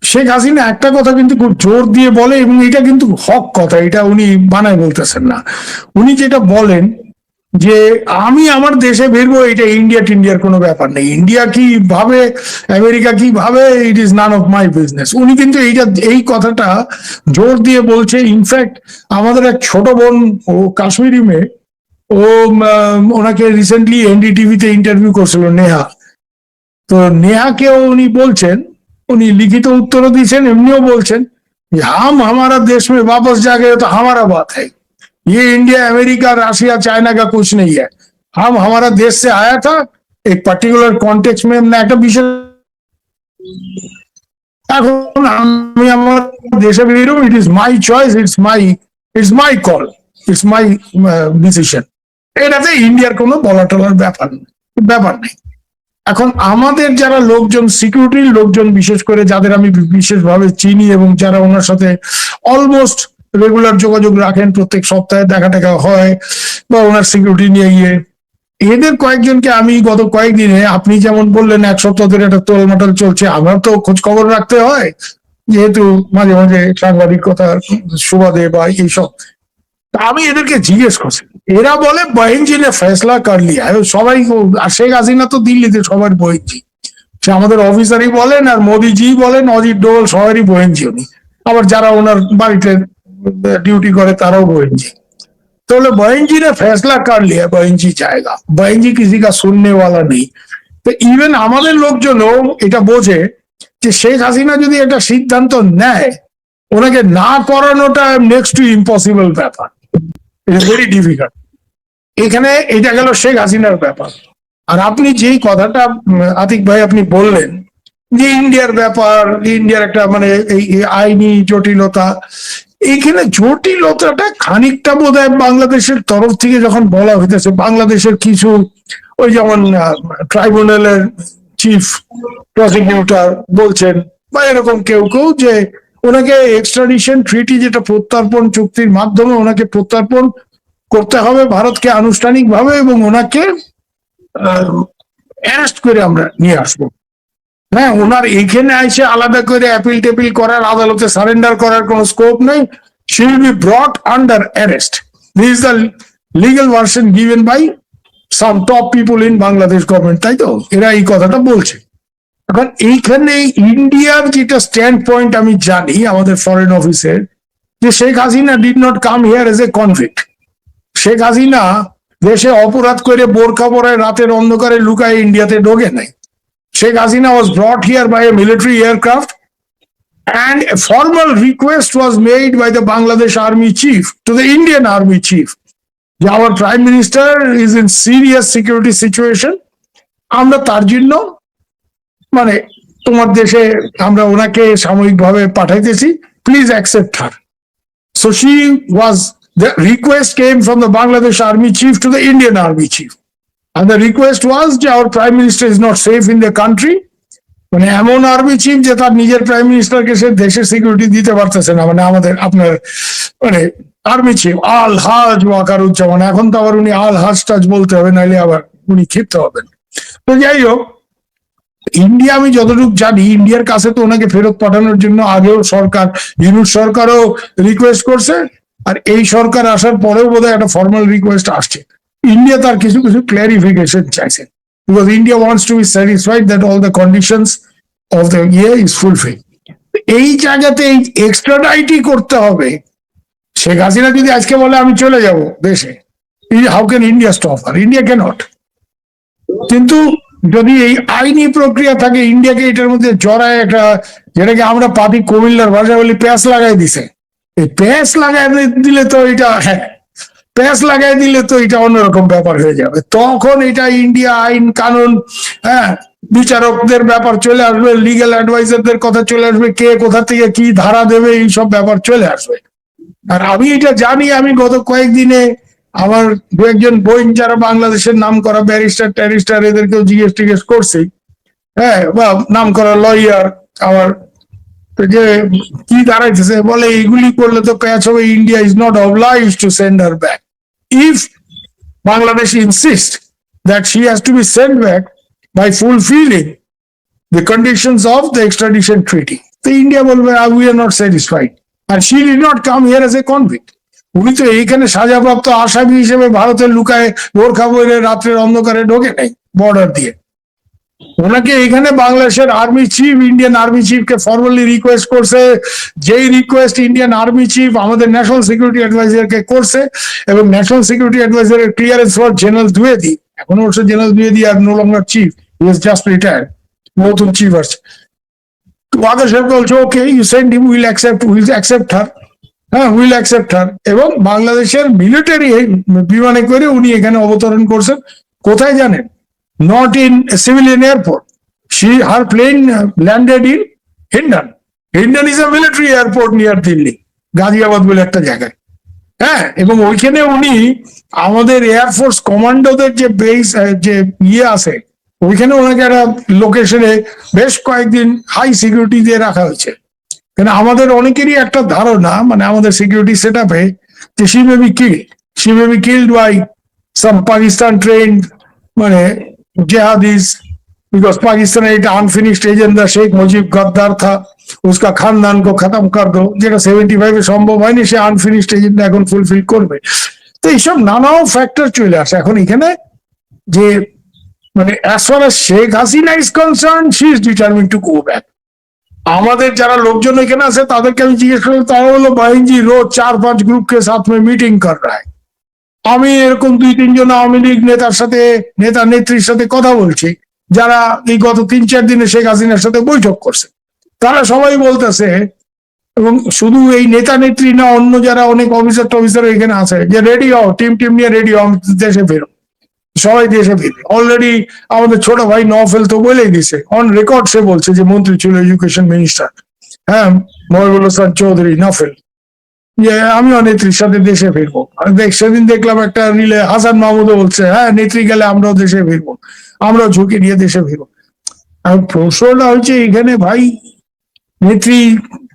শেখ হাসিনা একটা কথা কিন্তু খুব জোর দিয়ে বলে, এবং এটা কিন্তু হক কথা, এটা উনি বানায় বলতেছেন না। উনি যেটা বলেন যে আমি আমার দেশে ফিরবো, এটা ইন্ডিয়া টিন্ডিয়ার কোনো ব্যাপার নেই, ইন্ডিয়া কি ভাবে, আমেরিকা কি ভাবে, it is none of my business. উনি কিন্তু এই কথাটা জোর দিয়ে বলছে। ইনফ্যাক্ট আমাদের এক ছোট বোন, ও কাশ্মীরি মেয়ে, ও ওনাকে রিসেন্টলি এনডিটিভিতে ইন্টারভিউ করছিল, নেহা। তো নেহাকেও উনি বলছেন, উনি লিখিত উত্তরও দিয়েছেন, এমনিও বলছেন যে हम हमारा देश में वापस जाके तो हमारा बात है, ये इंडिया अमेरिका रशिया चाइना का कुछ नहीं है, हम हमारा देश से आया था एक पर्टिकुलर कॉन्टेक्स्ट में, না একটা বিষয়, এখন আমি আমার দেশে বেরো, it is my choice, it's my call, it's my decision. এটাতে ইন্ডিয়ার কোনো বলা টলার ব্যাপার নেই। এখন আমাদের যারা লোকজন, সিকিউরিটির লোকজন, বিশেষ করে যাদের আমি বিশেষভাবে চিনি এবং যারা ওনার সাথে অলমোস্ট রেগুলার যোগাযোগ রাখেন, প্রত্যেক সপ্তাহে দেখা টেকা হয়, বা ওনার সিকিউরিটি নিয়ে গিয়ে, এদের কয়েকজনকে আমি গত কয়েকদিনে, আপনি যেমন বললেন এক সপ্তাহ ধরে একটা তোলমাটাল চলছে, আমার তো খোঁজ খবর রাখতে হয়, যেহেতু মাঝে মাঝে সাংবাদিকতার সুবাদে বা এইসব। আমি এদেরকে জিজ্ঞেস করছি, এরা বলে বহেনজি নে ফেসলা কর লিয়া। সবাই, আর শেখ হাসিনা তো দিল্লিতে সবার বহেনজি, সে আমাদের অফিসারই বলেন আর মোদিজি বলেন, অজিত ডোভাল সবারই বহেনজি উনি, আবার যারা ওনার বাড়িতে ডিউটি করে তারাও বহেনজি। तो बोले बहन जी ने फैसला कर लिया, बहन जी जाएगा, बहन जी किसी का सुनने वाला नहीं। তো ইভেন আমাদের লোকজনও এটা বোঝে যে শেখ হাসিনা যদি একটা সিদ্ধান্ত নেয়, ওনাকে না করানোটা নেক্সট টু ইম্পসিবল ব্যাপার, ইটস ভেরি ডিফিকাল্ট। এখানে এটা গেল শেখ হাসিনার ব্যাপার। আর আপনি যেই কথাটা আতিক ভাই আপনি বললেন যে ইন্ডিয়ার ব্যাপার, ইন্ডিয়ার একটা মানে এই আইনি জটিলতা, এইখানে জটিলতাটা খানিকটা বোধহয় বাংলাদেশের তরফ থেকে যখন বলা হইতেছে, বাংলাদেশের কিছু ওই যেমন ট্রাইব্যুনালের চিফ প্রসিকিউটর বলছেন, বা এরকম কেউ কেউ, যে ওনাকে এক্সট্রাডিশন ট্রিটি, যেটা প্রত্যর্পণ চুক্তির মাধ্যমে ওনাকে প্রত্যর্পণ করতে হবে ভারতকে আনুষ্ঠানিকভাবে, এবং ওনাকে অ্যারেস্ট করে আমরা নিয়ে আসবো। হ্যাঁ, ওনার এখানে এসে আলাদা করে অ্যাপিল টেপিল করার, আদালতে সারেন্ডার করার কোনো স্কোপ নেই। she will be brought under arrest. This is the legal version given by some top people in Bangladesh government, তাই তো এরা এই কথাটা বলছে। এখন এইখানে ইন্ডিয়ার যেটা স্ট্যান্ড পয়েন্ট আমি জানি আমাদের ফরেন অফিসের, যে Sheikh Hasina did not come here as a convict. Sheikh Hasina দেশে অপরাধ করে বোরখা পরে রাতের অন্ধকারে লুকায় ইন্ডিয়াতে ঢোকে নাই। Sheikh Hasina was brought here by a military aircraft, and a formal request was made by the Bangladesh Army Chief to the Indian Army Chief. Our Prime Minister is in serious security situation. আমরা তার জন্য মানে তোমার দেশে আমরা ওনাকে সাময়িকভাবে পাঠাইতেছি, please accept her. So the request came from the Bangladesh Army Chief to the Indian Army Chief. And the request was যে our prime minister is not safe in the country, মানে এমন আর্মি চিফ যে তার নিজের prime মিনিস্টারকে সে দেশের security দিতে পারতেছে না, মানে আমাদের আপনার মানে আর্মি চিফ আল হাজ ওয়াকারুজ্জামান, এখন তো আবার উনি আল হাজ টাজ বলতে হবে, নাইলে আবার উনি ক্ষিপ্ত হবেন। তো যাই হোক, ইন্ডিয়া আমি যতটুকু জানি, ইন্ডিয়ার কাছে তো ওনাকে ফেরত পাঠানোর জন্য আগেও সরকার, ইউনুস সরকারও রিকোয়েস্ট করছে, আর এই সরকার আসার পরেও বোধহয় একটা ফর্মাল রিকোয়েস্ট আসছে। ইন্ডিয়া তার কিছু কিছু ক্ল্যারিফিকেশন চাইছে, because India wants to be satisfied that all the conditions of the year is fulfilled. এই জায়গাতে এই এক্সট্রাডাইটি করতে হবে। শেখ হাসিনা যদি আজকে বলে আমি চলে যাব দেশে, how can India stop her? India cannot. কিন্তু যদি এই আইনি প্রক্রিয়া থাকে, ইন্ডিয়াকে এটার মধ্যে জড়ায় একটা, যেটাকে আমরা পাতি কুমিল্লার ভাষা বলি, প্যাঁচ লাগাই দিছে। এই প্যাঁচ লাগাই দিলে তো এটা, হ্যাঁ প্যাঁচ লাগাই দিলে তো এটা অন্যরকম ব্যাপার হয়ে যাবে। তখন এটা ইন্ডিয়া আইন কানুন, হ্যাঁ বিচারকদের ব্যাপার চলে আসবে, লিগ্যাল অ্যাডভাইজারদের কথা চলে আসবে, কে কোথা থেকে কি ধারা দেবে, এইসব ব্যাপার চলে আসবে। আর আমি এটা জানি, আমি গত কয়েকদিনে আমার দু একজন বোন যারা বাংলাদেশের নাম করা ব্যারিস্টার ট্যারিস্টার এদেরকেও জিজ্ঞেস টিজ্ঞেস করছি, হ্যাঁ, বা নাম করা লয়ার আমার, তো যে কি দাঁড়াইতেছে, বলে এইগুলি করলে তো ক্যাচ হবে, India is not oblige to send her back if Bangladesh insist that she has to be send back by fulfilling the conditions of the extradition treaty. The India বলবে we are not satisfied and she did not come here as a convict. উনি তো এইখানে সাজাপ্রাপ্ত আসামি হিসেবে ভারতের লুকায় বোরখা পরে রাত্রের অন্ধকারে ঢোকে নাই বর্ডার দিয়ে। ওনাকে এখানে বাংলাদেশের আর্মি চিফ, ইন্ডিয়ান আর্মি চিফকে ফর্মালি রিকোয়েস্ট করছে, যেই রিকোয়েস্ট ইন্ডিয়ান আর্মি চিফ আমাদের ন্যাশনাল সিকিউরিটি অ্যাডভাইজারকে করছে, এবং ন্যাশনাল সিকিউরিটি অ্যাডভাইজারের ক্লিয়ারেন্স ফর জেনারেল দ্বিবেদী, এখন হচ্ছে জেনারেল দ্বিবেদী আর no longer chief, he has just retired, নতুন চিফ আসছে। ওয়াদা সাহেব বলছে okay you send him, will accept her, হ্যাঁ উইল অ্যাকসেপ্ট হার। এবং বাংলাদেশের মিলিটারি বিমানে করে উনি এখানে অবতরণ করছেন। কোথায় জানেন? Not in civilian airport, her plane landed in Hindon. Hindon is a military airport near Delhi, Ghaziabad বলে একটা জায়গায়, হ্যাঁ। এবং ওইখানে উনি আমাদের এয়ারফোর্স কমান্ডোদের যে বেস, যে ইয়ে আছে, ওইখানে ওনাকে একটা লোকেশনে বেশ কয়েকদিন হাই সিকিউরিটি দিয়ে রাখা হয়েছে। কেন আমাদের অনেকেরই একটা ধারণা, মানে আমাদের সিকিউরিটি সেট আপে, যে she may be killed by some Pakistan trained মানে জেহাদিস, बिकॉज पाकिस्तान एक अनफिनिश्ड एजेंडा शेख मुजीब गद्दार था, उसका खानदान को खत्म कर दो, যেটা 75 সম্ভব হয়নি, সে আনফিনিশড এজেন্ডা এখন ফুলফিল করবে। তো এইসব নানা ফ্যাক্টর চলে আসে এখন এখানে, যে মানে as far as Sheikh Hasina is concerned, she is determined to go back. আমাদের যারা লোকজন এখানে আছে তাদেরকে আমি জিজ্ঞেস করলাম, তারা হলো বাহিনী রোজ 4-5 গ্রুপ কে সাথ মে মিটিং কর রা হ্যায়। আমি এরকম 2-3 জন আওয়ামী লীগ নেতার সাথে, নেতা নেত্রীর সাথে কথা বলছি, যারা এই গত 3-4 দিনে শেখ হাসিনার সাথে বৈঠক করছে। তারা সবাই বলতেছে, এবং শুধু এই নেতা নেত্রী না, অন্য যারা অনেক অফিসার টফিসার এখানে আছে, যে রেডি হও, টিম নিয়ে রেডি হও, দেশে ফেরো, সবাই দেশে ফিরবে। অলরেডি আমাদের ছোট ভাই নফেল তো বলেই দিছে, অন রেকর্ড সে বলছে, যে মন্ত্রী ছিল এডুকেশন মিনিস্টার, হ্যাঁ, মহিবুল হাসান চৌধুরী নফেল, যে আমিও নেত্রীর সাথে দেশে ফিরবো। সেদিন দেখলাম একটা রিলে হাসান মাহমুদও বলছে, হ্যাঁ নেত্রী গেলে আমরাও দেশে ফিরবো, আমরাও ঝুঁকি নিয়ে দেশে ফিরবো। আর প্রশ্নটা হচ্ছে এখানে, ভাই নেত্রী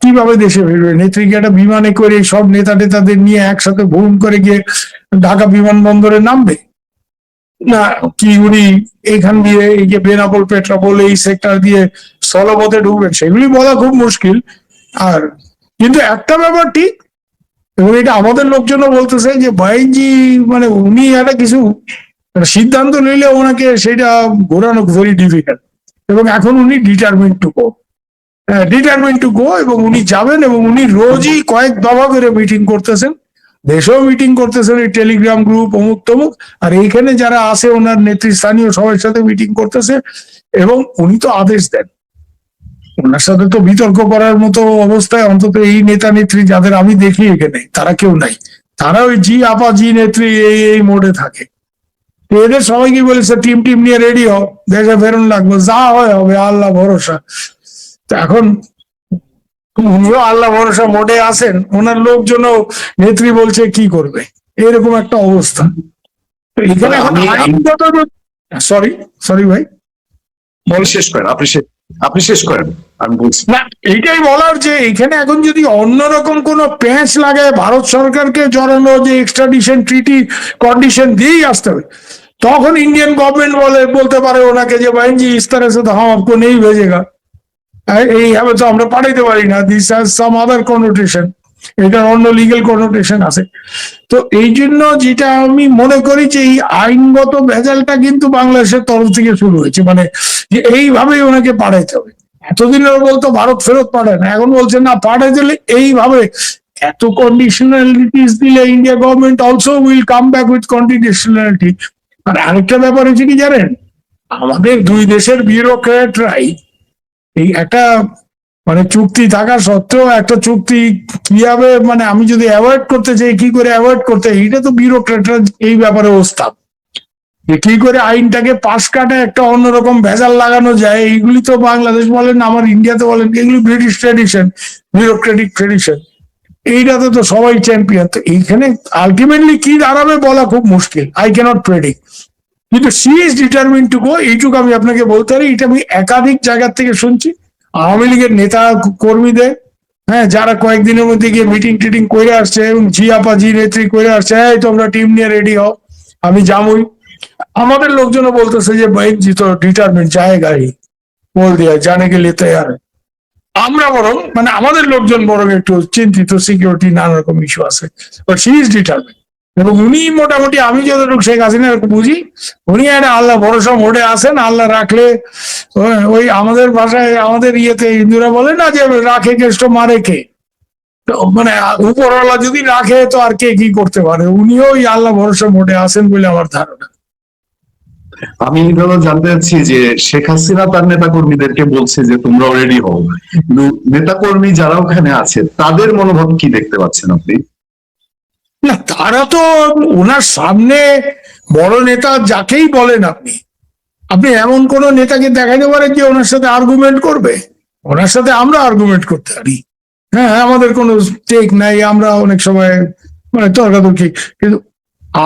কিভাবে দেশে ফিরবে? নেত্রীকে একটা বিমানে করে সব নেতা টেতাদের নিয়ে একসাথে ভ্রমণ করে গিয়ে ঢাকা বিমানবন্দরে নামবে না, কি উনি এইখান দিয়ে এই যে বেনাপোল পেট্রাপোল এই সেক্টর দিয়ে স্থলপথে ঢুকবেন? সেগুলি বলা খুব মুশকিল। আর কিন্তু একটা ব্যাপার ঠিক, এবং এটা আমাদের লোকজনও বলতেছে, যে ভাইজি মানে উনি একটা কিছু সিদ্ধান্ত নিলে ওনাকে সেটা ঘোরানো ভেরি ডিফিকাল্ট, এবং এখন উনি ডিটারমিন্ড টু গো, এবং উনি যাবেন, এবং উনি রোজই কয়েক দফা করে মিটিং করতেছেন, দেশেও মিটিং করতেছেন, এই টেলিগ্রাম গ্রুপ অমুক তমুক, আর এইখানে যারা আছে ওনার নেতৃস্থানীয় সবার সাথে মিটিং করতেছে, এবং উনি তো আদেশ দেন। ওনার সাথে তো বিতর্ক করার মতো অবস্থায় অন্তত এই নেতা নেত্রী যাদের আমি দেখি এখানে, তারা কেউ নাই। তারা ওই জি আপা জি নেত্রী এই মোডে থাকে। এদের সবাইকে বলেছে টিম নিয়ে রেডি হও, দেশে ফেরন লাগবে, যা হয় হবে, আল্লাহ ভরসা। তো এখন উনিও আল্লাহ ভরসা মোডে আছেন, ওনার লোকজনও নেত্রী বলছে কি করবে, এরকম একটা অবস্থা। তো এখানে সরি ভাই, শেষ করেন, আপনি শেষ করেন, আমি বলছি না এইটাই বলার, যে এখানে এখন যদি অন্যরকম কোন প্যাঁচ লাগায় ভারত সরকারকে জড়ানো, যে এক্সট্রাডিশন ট্রিটি কন্ডিশন দিয়েই আসতে হবে, তখন ইন্ডিয়ান গভর্নমেন্ট বলতে পারে ওনাকে, যে বাহিনী ইস তরহ সে তো হাম আপকো নেই ভেজেগা, এইভাবে তো আমরা পাঠাইতে পারি না, this has some other connotation, এটার অন্য লিগেল কনোটেশন আছে। তো এই জন্য যেটা আমি মনে করি, যে এই আইনগত ভেজালটা কিন্তু বাংলাদেশের তরফ থেকে শুরু হয়েছে, মানে যে এইভাবেই ওনাকে পাঠাইতে হবে। এতদিন বলতো ভারত ফেরত পাঠায় না, এখন বলছে না পাঠাই দিলে এইভাবে এত কন্ডিশনালিটিস দিলে India government also will come back with conditionality. আর আরেকটা ব্যাপার হচ্ছে কি জানেন, আমাদের দুই দেশের ব্যুরোক্র্যাটরাই এই একটা মানে চুক্তি থাকা সত্ত্বেও একটা চুক্তি কিভাবে, মানে আমি যদি অ্যাভয়েড করতে চাই কি করে অ্যাভয়েড করতে, এইটা তো ব্যুরোক্র্যাটরা এই ব্যাপারে ওস্তাদ, যে কি করে আইনটাকে পাশ কাটে একটা অন্যরকম ভেজাল লাগানো যায়। এইগুলি তো বাংলাদেশ বলেন, আমার ইন্ডিয়াতে বলেন, এগুলি ব্রিটিশ ট্রেডিশন, ব্যুরোক্রেটিক ট্রেডিশন। এইটাতে তো সবাই চ্যাম্পিয়ন। তো এইখানে আলটিমেটলি কি দাঁড়াবে বলা খুব মুশকিল, আই ক্যানট প্রেডিক্ট। কিন্তু she is determine to go, এইটুকু আমি আপনাকে বলতে পারি। এটা আমি একাধিক জায়গা থেকে শুনছি, আওয়ামী লীগের নেতা কর্মীদের, হ্যাঁ, যারা কয়েকদিনের মধ্যে গিয়ে মিটিং টিটিং করে আসছে এবং জি আপা জি নেত্রী করে আসছে, এই তোমরা টিম নিয়ে রেডি হও, আমি যাবই। আমাদের লোকজনও বলতেছে যে ভাই জি তো ডিটারমিন জায়গা ही बोल दिया जाने के लिए तैयार है। আমরা বরং মানে আমাদের লোকজন বরং একটু চিন্তিত, সিকিউরিটি নানা রকম ইস্যু আছে, বাট শি ইজ ডিটারমিন। এবং উনি মোটামুটি আমি যতটুকু শেখ হাসিনার বুঝি, উনি একটা আল্লাহ ভরসা মোড়ে আছেন। আল্লাহ রাখলে ওই আমাদের ভাষায় আমাদের ইয়েতে হিন্দুরা বলে না যে রাখে কেষ্ট মারে কে, তো মানে উপরওয়ালা যদি রাখে তো আর কে কি করতে পারে। উনিও ওই আল্লাহ ভরসা মোড়ে আছেন বলে আমার ধারণা। আমি ধরো জানতে চাচ্ছি যে শেখ হাসিনা তার নেতা কর্মীদেরকে বলছে যে তোমরা রেডি হও, কিন্তু নেতা কর্মী যারা ওখানে আছে তাদের মনোভাব কি দেখতে পাচ্ছেন আপনি? না, তারা তো ওনার সামনে বড় নেতা যাকেই বলেন আপনি, আপনি এমন কোন নেতাকে দেখাইতে পারেন যে ওনার সাথে আর্গুমেন্ট করবে? ওনার সাথে আমরা আর্গুমেন্ট করতে পারি, হ্যাঁ, আমাদের কোনো টেক নাই, আমরা অনেক সময় মানে তর্কাতর্কি। কিন্তু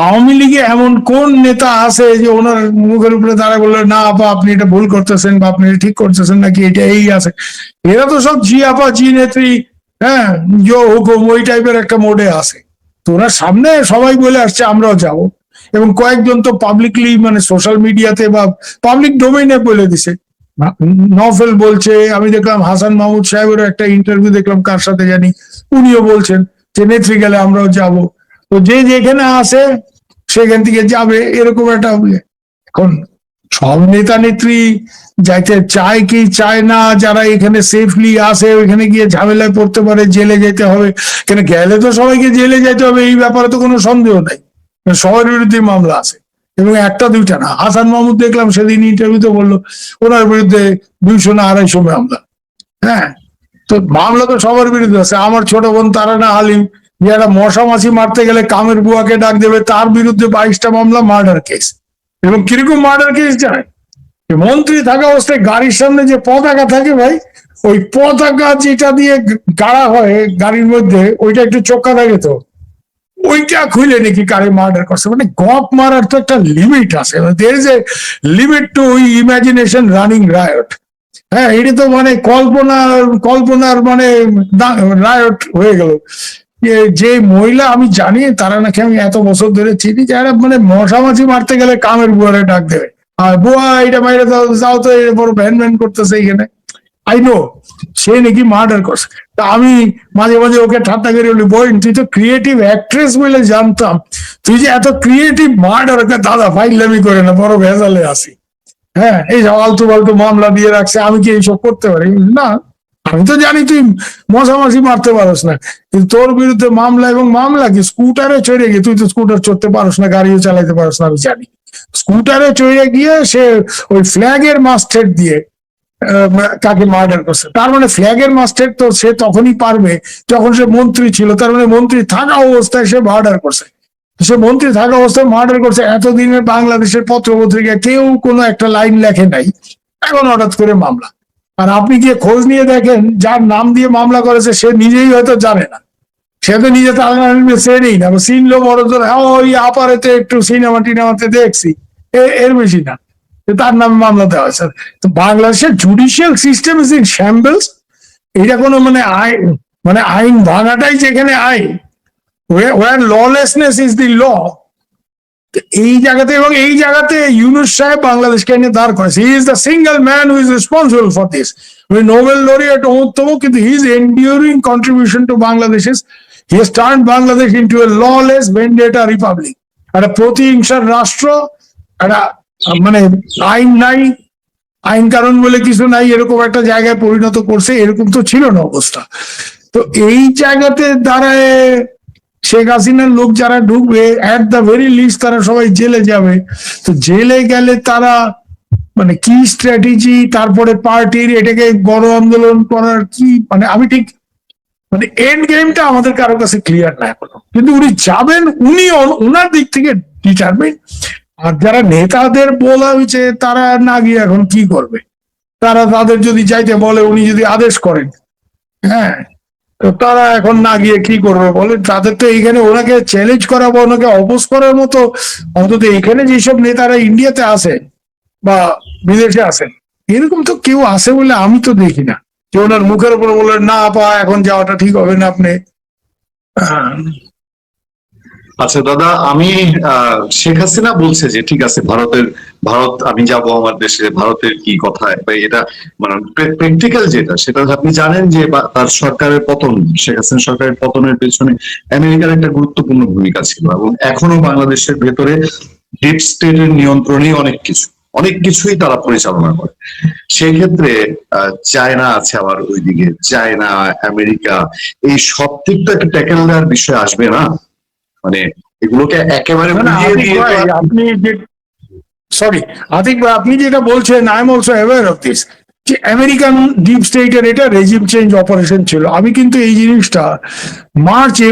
আওয়ামী লীগে এমন কোন নেতা আছে যে ওনার মুখের উপরে দাঁড়া বললো না আপা আপনি এটা ভুল করতেছেন বা আপনি এটা ঠিক করতেছেন নাকি, এটা এই আছে? এরা তো সব জি আপা জি নেত্রী, হ্যাঁ, জো হুকুম, ওই টাইপের একটা মোডে আছে। তো ওনার সামনে সবাই বলে আসছে আমরাও যাব, এবং কয়েকজন তো পাবলিকলি মানে সোশ্যাল মিডিয়াতে বা পাবলিক ডোমেইনে বলে দিছে। নফেল বলছে, আমি দেখলাম হাসান মাহমুদ সাহেবেরও একটা ইন্টারভিউ দেখলাম, কার সাথে জানি, উনিও বলছেন যে নেত্রী গেলে আমরাও যাব। তো যে যেখানে আছে সেখান থেকে যাবে, এরকম একটা। এখন সব নেতা নেত্রী যাইতে চায় কি চায় না, যারা এখানে সেফলি আসে ওইখানে গিয়ে ঝামেলায় পড়তে পারে, জেলে যেতে হবে, কেন গেলে তো সবাইকে জেলে যেতে হবে, এই ব্যাপারে তো কোনো সন্দেহ নাই। সবার বিরুদ্ধে মামলা আছে, এবং একটা দুইটা না। হাসান মাহমুদ দেখলাম সেদিন ইন্টারভিউতে বললো ওনার বিরুদ্ধে 200 না 250 মামলা। হ্যাঁ, তো মামলা তো সবার বিরুদ্ধে আছে। আমার ছোট বোন তারানা আলিম, যে একটা মশা মাছি মারতে গেলে কামের বুয়াকে ডাক দেবে, তার বিরুদ্ধে 22টা মামলা, মার্ডার কেস। এবং কিরকম মার্ডার কেস যায়, মন্ত্রী থাকা অবস্থায় গাড়ির সামনে যে পতাকা থাকে ভাই, ওই পতাকা যেটা দিয়ে গাড়া হয় গাড়ির মধ্যে, ওইটা একটু চোখা থাকে, তো ওইটা খুলে নাকি কারে মার্ডার করছে। মানে গপ মারার তো একটা লিমিট আছে, there is a limit to imagination running riot. হ্যাঁ, এটা তো মানে কল্পনার মানে রায়ট হয়ে গেল। যে মহিলা আমি জানি, তারা নাকি আমি এত বছর ধরে চিনি, যারা মানে মশামাছি মারতে গেলে কামের বুয়ারে ডাক দেবে, আর বুয়া এটা মাইরে যাও তো, বড় ভ্যান ভ্যান করতেছে এখানে, আই নো সে নাকি মার্ডার করছে। তা আমি মাঝে মাঝে ওকে ঠাট্টা করে বলি, বোন তুই তো ক্রিয়েটিভ অ্যাক্ট্রেস বলে জানতাম, তুই যে এত ক্রিয়েটিভ মার্ডার, দাদা ফাইলামি করে না, বড় ভেজালে আসি। হ্যাঁ, এই সব আলতু ফালতু মামলা দিয়ে রাখছে, আমি কি এইসব করতে পারি? না, আমি তো জানি তুই মশামাছি মারতে পারস না, কিন্তু তোর বিরুদ্ধে মামলা, এবং মামলা কি স্কুটারে চড়ে গিয়ে, তুই তো স্কুটার চড়তে পারস না, গাড়িও চালাইতে পারস না, আমি জানি। স্কুটারে চড়ে গিয়ে সে ওই ফ্ল্যাগের মাস্টেড দিয়ে কাকে মার্ডার করছে। তার মানে ফ্ল্যাগের মাস্টেড তো সে তখনই পারবে যখন সে মন্ত্রী ছিল, তার মানে মন্ত্রী থাকা অবস্থায় সে মার্ডার করছে। সে মন্ত্রী থাকা অবস্থায় মার্ডার করছে, এতদিনের বাংলাদেশের পত্র পত্রিকা কেউ কোনো একটা লাইন লেখে নাই, এখন হঠাৎ করে মামলা। আর আপনি গিয়ে খোঁজ নিয়ে দেখেন, যার নাম দিয়ে মামলা করেছে সে নিজেই হয়তো জানে না, সে তো নিজে চেনেই না, চিনলো বড় জোর, হ্যাঁ ওই আপারেতে একটু সিনেমা টিনেমাতে দেখছি, এর বেশি না, তার নামে মামলা দেওয়া হয়েছে। তো বাংলাদেশের জুডিশিয়াল সিস্টেম ইজ ইন শ্যাম্বলস। এটা কোনো মানে আইন ভাঙাটাই যেখানে আইন, where lawlessness is the law, এই জায়গাতে, এবং এই জায়গাতে ইউনূস সাহেব বাংলাদেশকে এনে দাঁড় করেছে। He is the single man who is responsible for this. Nobel laureate অন্যতম, কিন্তু his enduring contribution to Bangladesh, he has turned Bangladesh into a lawless vendetta republic, একটা প্রতিহিংসার রাষ্ট্র, একটা মানে আইন নাই, আইন কানুন বলে কিছু নাই, এরকম একটা জায়গায় পরিণত করছে। এরকম তো ছিল না অবস্থা। তো এই জায়গাতে দাঁড়ায় শেখ হাসিনার লোক যারা ঢুকবে, অ্যাট দ্য ভেরি লিস্ট তারা সবাই জেলে যাবে। তো জেলে গেলে তারা মানে কি স্ট্র্যাটেজি, তারপরে পার্টির এটাকে গণ আন্দোলন করার কি, মানে আমি ঠিক মানে এন্ড গেমটা আমাদের কারো কাছে ক্লিয়ার না এখনো। কিন্তু উনি যাবেন, উনি ওনার দিক থেকে ডিটারমিন। আর যারা নেতাদের বলা হয়েছে তারা না গিয়ে এখন কি করবে, তারা তাদের যদি যাইতে বলে, উনি যদি আদেশ করেন, হ্যাঁ, তো তারা এখন না গিয়ে কি করবে বলে? তাদের তো এইখানে ওনাকে চ্যালেঞ্জ করা বা ওনাকে অপোজ করার মতো অন্তত এখানে যেসব নেতারা ইন্ডিয়াতে আসে বা বিদেশে আসেন, এরকম তো কেউ আসে বলে আমি তো দেখি না যে ওনার মুখের উপর বলে না পা এখন যাওয়াটা ঠিক হবে না আপনি। আচ্ছা দাদা, আমি শেখ হাসিনা বলছে যে ঠিক আছে ভারত আমি যাব আমার দেশে, ভারতের কি কথা, এটা মানে প্র্যাকটিক্যাল যেটা সেটা আপনি জানেন যে তার সরকারের পতন, শেখ হাসিনা সরকারের পতনের পেছনে আমেরিকার একটা গুরুত্বপূর্ণ ভূমিকা ছিল, এবং এখনো বাংলাদেশের ভেতরে ডিপ স্টেটের নিয়ন্ত্রণেই অনেক কিছুই তারা পরিচালনা করে। সেই ক্ষেত্রে চায়না আছে, আবার ওইদিকে চায়না আমেরিকা, এই সব দিকটা ট্যাকেল দেওয়ার বিষয় আসবে না? মানে এগুলোকে একেবারে আপনি যে সরি আতিক ভাই, আপনি যেটা বলছেন I am also aware of this, যে আমেরিকান ডিপ স্টেটের এটা রেজিম চেঞ্জ অপারেশন ছিল। আমি কিন্তু এই জিনিসটা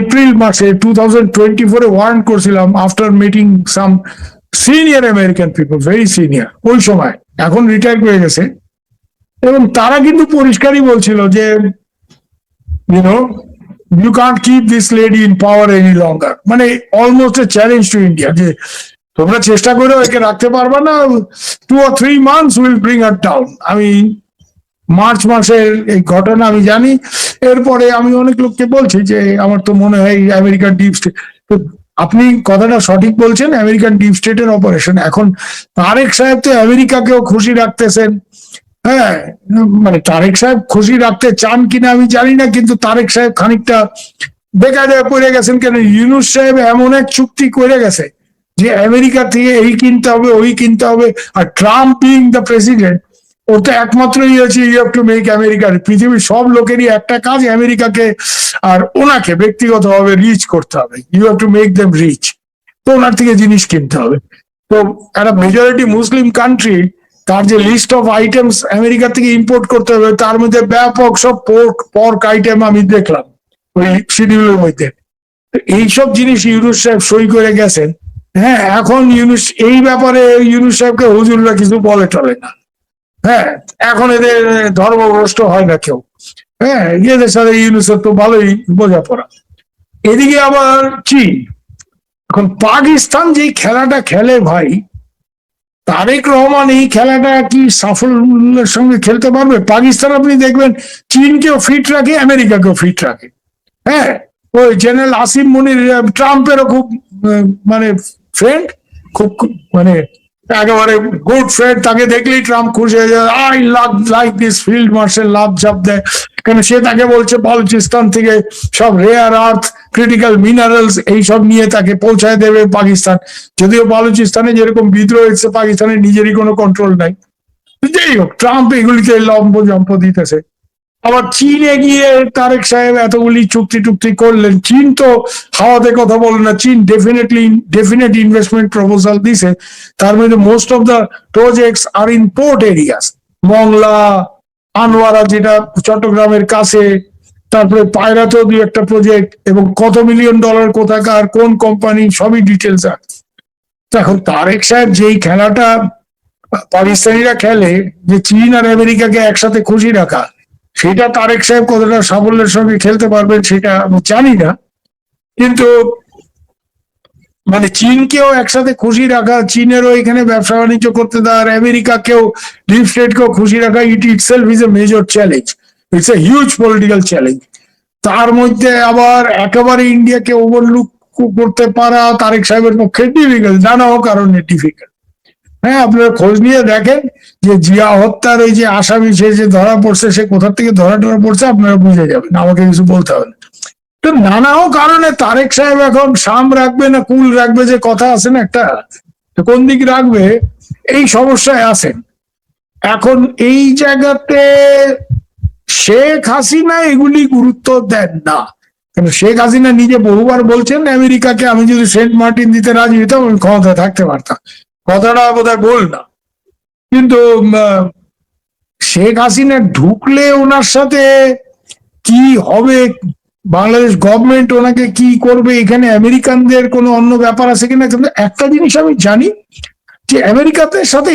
এপ্রিল মাসে 2024 ওয়ার্ন করছিলাম after meeting some senior American people, very senior ওই সময়, এখন রিটায়ার হয়ে গেছে, এবং তারা কিন্তু পরিষ্কারই বলছিল যে YONO you can't keep this lady in power any longer, মানে almost A challenge to India যে তোমরা চেষ্টা করে একে রাখতে পারবে না, 2 or 3 months will bring her down। আমি মার্চ মাসের এই ঘটনা আমি জানি। এরপরে আমি অনেক লোককে বলছি যে আমার তো মনে হয় আমেরিকান ডিপ স্টেট, আপনি কথাটা সঠিক বলছেন, আমেরিকান ডিপ স্টেটের অপারেশন। এখন তারেক সাহেব তো আমেরিকাকেও খুশি রাখতেছেন, হ্যাঁ, মানে তারেক সাহেব খুশি রাখতে চান কিনা আমি জানি না, কিন্তু তারেক সাহেব খানিকটা বেকায়দায় পড়ে গেছেন। কেন? ইউনূস সাহেব এমন এক চুক্তি করে গেছে যে আমেরিকা থেকে এই কিনতে হবে ওই কিনতে হবে, আর ট্রাম্প বিং দ্য প্রেসিডেন্ট, ওর তো একমাত্র আছে you have to make America, পৃথিবীর সব লোকেরই একটা কাজ আমেরিকাকে আর ওনাকে ব্যক্তিগতভাবে রিচ করতে হবে, you have to make them rich, তো ওনার থেকে জিনিস কিনতে হবে। তো একটা মেজরিটি মুসলিম কান্ট্রি, তার যে লিস্ট অফ আইটেমস আমেরিকা থেকে ইম্পোর্ট করতে হবে, তার মধ্যে ব্যাপক সব পর্ক আইটেম আমি দেখলাম ওই শিডিউলের মধ্যে। এইসব জিনিস ইউনূস সাহেব সই করে গেছেন। হ্যাঁ, এখন ইউনূস এই ব্যাপারে ইউনূস সাহেবকে হুজুররা কিছু বলে টলে না। হ্যাঁ, এখন এদের ধর্মভ্রষ্ট হয় না কেউ। হ্যাঁ, এদের সাথে ইউনূসের তো ভালোই বোঝাপড়া। এদিকে আবার চীন, এখন পাকিস্তান যেই খেলাটা খেলে ভাই, তারেক রহমান এই খেলাটা কি সাফল্যের সঙ্গে খেলতে পারবে? পাকিস্তান আপনি দেখবেন চীনকেও ফিট রাখে, আমেরিকাকেও ফিট রাখে। হ্যাঁ, ওই জেনারেল আসিম মনির ট্রাম্পেরও খুব মানে ফ্রেন্ড, খুব মানে একেবারে গুড ফ্রেন্ড, তাকে দেখলেই ট্রাম্প খুশি হয়ে যায়, I love like this field marshal, love ঝাপ দেয়। কেন? সে তাকে বলছে বালুচিস্তান থেকে সব রেয়ার আর্থ ক্রিটিক্যাল মিনারেলস এইসব নিয়ে তাকে পৌঁছায় দেবে পাকিস্তান, যদিও বালুচিস্তানে যেরকম বিদ্রোহ হচ্ছে পাকিস্তানের নিজেরই কোনো কন্ট্রোল নাই। যাই হোক, ট্রাম্প এগুলিকে লম্ব জম্প দিতেছে। আবার চীনে গিয়ে তারেক সাহেব এতগুলি চুক্তি টুক্তি করলেন, চীন তো হাওয়াতে কথা বলে না, চীন ডেফিনেট ইনভেস্টমেন্ট প্রপোজাল দিছে, তার মধ্যে most of the projects are in port areas, Mongla, Anwara যেটা চট্টগ্রামের কাছে, তারপরে পায়রাতেও দুই একটা প্রজেক্ট, এবং কত $1 মিলিয়ন কোথাকার কোন কোম্পানি সবই ডিটেলস আছে। এখন তারেক সাহেব যেই খেলাটা পাকিস্তানিরা খেলে, যে চীন আর আমেরিকাকে একসাথে খুশি রাখা, সেটা তারেক সাহেব কতটা সাফল্যের সঙ্গে খেলতে পারবেন সেটা আমি জানি না, কিন্তু মানে চীনকেও একসাথে খুশি রাখা, চীনেরও এখানে ব্যবসা বাণিজ্য করতে দেওয়া, আর আমেরিকাকেও ডিপ স্টেটকেও খুশি রাখা, it itself is a major challenge, it's a huge political challenge. তার মধ্যে আবার একেবারে ইন্ডিয়াকে ওভারলুক করতে পারা তারেক সাহেবের পক্ষে ডিফিকাল্ট, নানা কারণে ডিফিকাল্ট। হ্যাঁ, আপনারা খোঁজ নিয়ে দেখেন যে জিয়া হত্যার ওই যে আসামি সে যে ধরা পড়ছে, সে কোথা থেকে ধরা পড়ছে আপনারা বুঝে যাবেন, আমাকে কিছু বলতে হবে না। তো নানাও কারণে তারেক সাহেব এখন সাম রাখবে না কুল রাখবে, যে কথা আছে না একটা, তো কোন দিক রাখবে, এই সমস্যায় আছেন। এখন এই জায়গাতে শেখ হাসিনা এগুলি গুরুত্ব দেন না, কারণ শেখ হাসিনা নিজে বহুবার বলছেন আমেরিকাকে আমি যদি সেন্ট মার্টিন দিতে রাজি হইতাম আমি ক্ষমতায় থাকতে পারতাম, কথাটা বোধহয় বল না। কিন্তু শেখ হাসিনা ঢুকলে ওনার সাথে কি হবে, বাংলাদেশ গভর্নমেন্ট ওনাকে কি করবে, এখানে আমেরিকানদের কোনো অন্য ব্যাপার আছে কিনা। কিন্তু একটা জিনিস আমি জানি যে আমেরিকাতে সাথে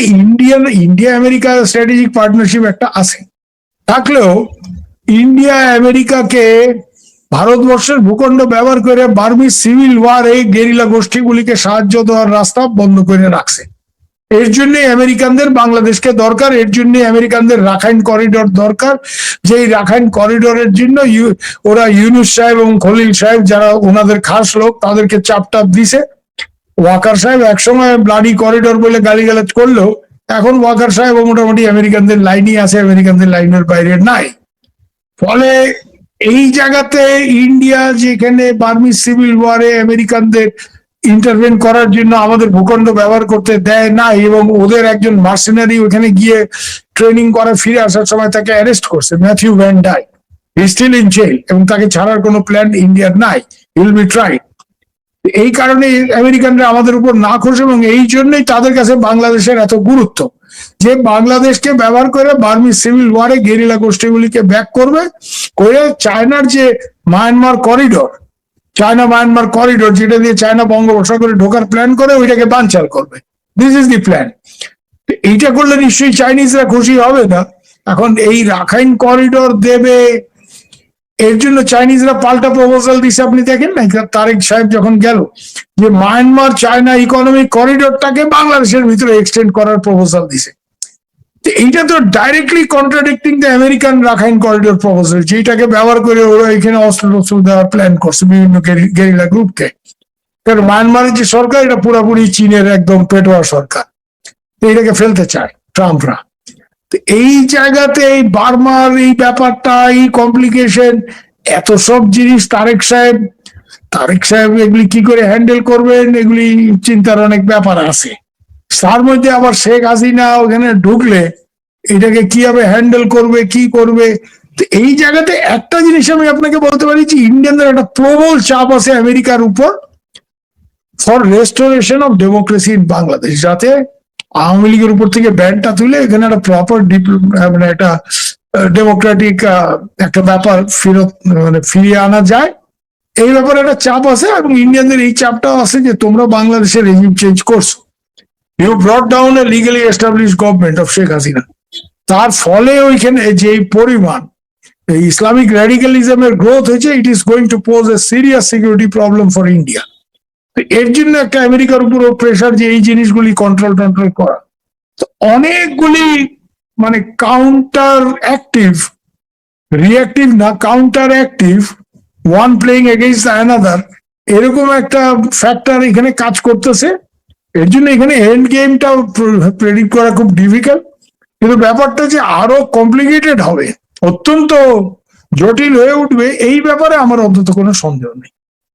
ইন্ডিয়া আমেরিকা স্ট্র্যাটেজিক পার্টনারশিপ একটা আছে, থাকলেও ইন্ডিয়া আমেরিকাকে ভারতবর্ষের ভূখণ্ড ব্যবহার করে বার্মিজ সিভিল ওয়ার এই গেরিলা গোষ্ঠীগুলিকে সাহায্য দেওয়ার রাস্তা বন্ধ করে রাখছে। এর জন্য আমেরিকানদের বাংলাদেশকে দরকার, এর জন্য আমেরিকানদের রাখাইন করিডোর দরকার, যে রাখাইন করিডোরের জন্য ওরা ইউনুস সাহেব এবং খলিল সাহেব যারা ওনাদের খাস লোক তাদেরকে চাপ দিছে। ওয়াকার সাহেব একসময় ব্লাডি করিডোর বলে গালিগালাজ করলেও এখন ওয়াকার সাহেব মোটামুটি আমেরিকানদের লাইনই আছে, আমেরিকানদের লাইনের বাইরে নাই। ফলে এই জায়গাতে ইন্ডিয়া যেখানে বার্মিজ সিভিল ওয়ারে আমেরিকানদের ইন্টারভেন করার জন্য আমাদের ভূখণ্ড ব্যবহার করতে দেয় না, এবং ওদের একজন মার্সেনারি ওখানে গিয়ে ট্রেনিং করে ফিরে আসার সময় তাকে অ্যারেস্ট করছে, Matthew Van Dyke, still in jail, এবং তাকে ছাড়ার কোনো প্ল্যান ইন্ডিয়ার নাই, উইল বি ট্রাইড। এই কারণে আমেরিকানরা আমাদের উপর না খুশি, এবং এই জন্যই তাদের কাছে বাংলাদেশের এত গুরুত্ব, যে বাংলাদেশকে ব্যবহার করে বার্মিজ সিভিল ওয়ারে গেরিলা গোষ্ঠীগুলিকে ব্যাক করবে, করে চায়নার যে Myanmar corridor, China Myanmar corridor যেটা দিয়ে চায়না বঙ্গোপসাগরে ঢোকার প্ল্যান করে ওইটাকে বানচাল করবে। This is the plan. এইটা করলে নিশ্চয়ই চাইনিজরা খুশি হবে না। এখন এই রাখাইন করিডোর দেবে, এর জন্য চাইনিজরা পাল্টা প্রপোজাল দিছে। আপনি দেখেন না তারেক সাহেব যখন গেল, যে মায়ানমার চায়না ইকোনমিক করিডোরটাকে বাংলাদেশের ভিতরে এক্সটেন্ড করার প্রপোজাল দিছে। এইটা তো directly contradicting the American Rakhine corridor proposal, যেটাকে ব্যবহার করে ওরা এখানে অস্ত্র দেওয়ার প্ল্যান করছে বিভিন্ন গেরিলা গ্রুপকে। কারণ মায়ানমারের যে সরকার এটা পুরোপুরি চীনের একদম পেটোয়া সরকার, এটাকে ফেলতে চায় ট্রাম্পরা। এই জায়গাতে এই বার্মার এই ব্যাপারটা, এই কমপ্লিকেশন, এত সব জিনিস তারেক সাহেব এগুলি কি করে হ্যান্ডেল করবেন, এগুলি চিন্তার অনেক ব্যাপার আছে। তার মধ্যে আবার শেখ হাসিনা ওখানে ঢুকলে এটাকে কিভাবে হ্যান্ডেল করবে, কি করবে। তো এই জায়গাতে একটা জিনিস আমি আপনাকে বলতে পারি যে ইন্ডিয়ানদের একটা প্রবল চাপ আছে আমেরিকার উপর for restoration of democracy in Bangladesh, যাতে আওয়ামী লীগের উপর থেকে ব্যানটা তুলে এখানে একটা প্রপার মানে একটা ডেমোক্রেটিক একটা ব্যাপার ফিরিয়ে আনা যায়। এই ব্যাপারে একটা চাপ আছে, এবং ইন্ডিয়ানদের এই চাপটাও আছে যে তোমরা বাংলাদেশের রেজিম চেঞ্জ করছো, you brought down a legally establish government of Sheikh Hasina. তার ফলে ওইখানে যে পরিমাণ ইসলামিক র্যাডিক্যালিজমের গ্রোথ হয়েছে, it is going to pose a serious security problem for India. এর জন্য একটা আমেরিকার উপর প্রেশার যে এই জিনিসগুলি কন্ট্রোল করা। তো অনেকগুলি মানে কাউন্টার অ্যাক্টিভ, রিঅ্যাক্টিভ না, counter active, one playing against another, এরকম একটা ফ্যাক্টর এখানে কাজ করতেছে। এর জন্য এখানে এন্ড গেমটা প্রেডিক্ট করা খুব ডিফিকাল্ট, কিন্তু ব্যাপারটা যে আরো কমপ্লিকেটেড হবে, অত্যন্ত জটিল হয়ে উঠবে, এই ব্যাপারে আমার অন্তত কোনো সন্দেহ নেই।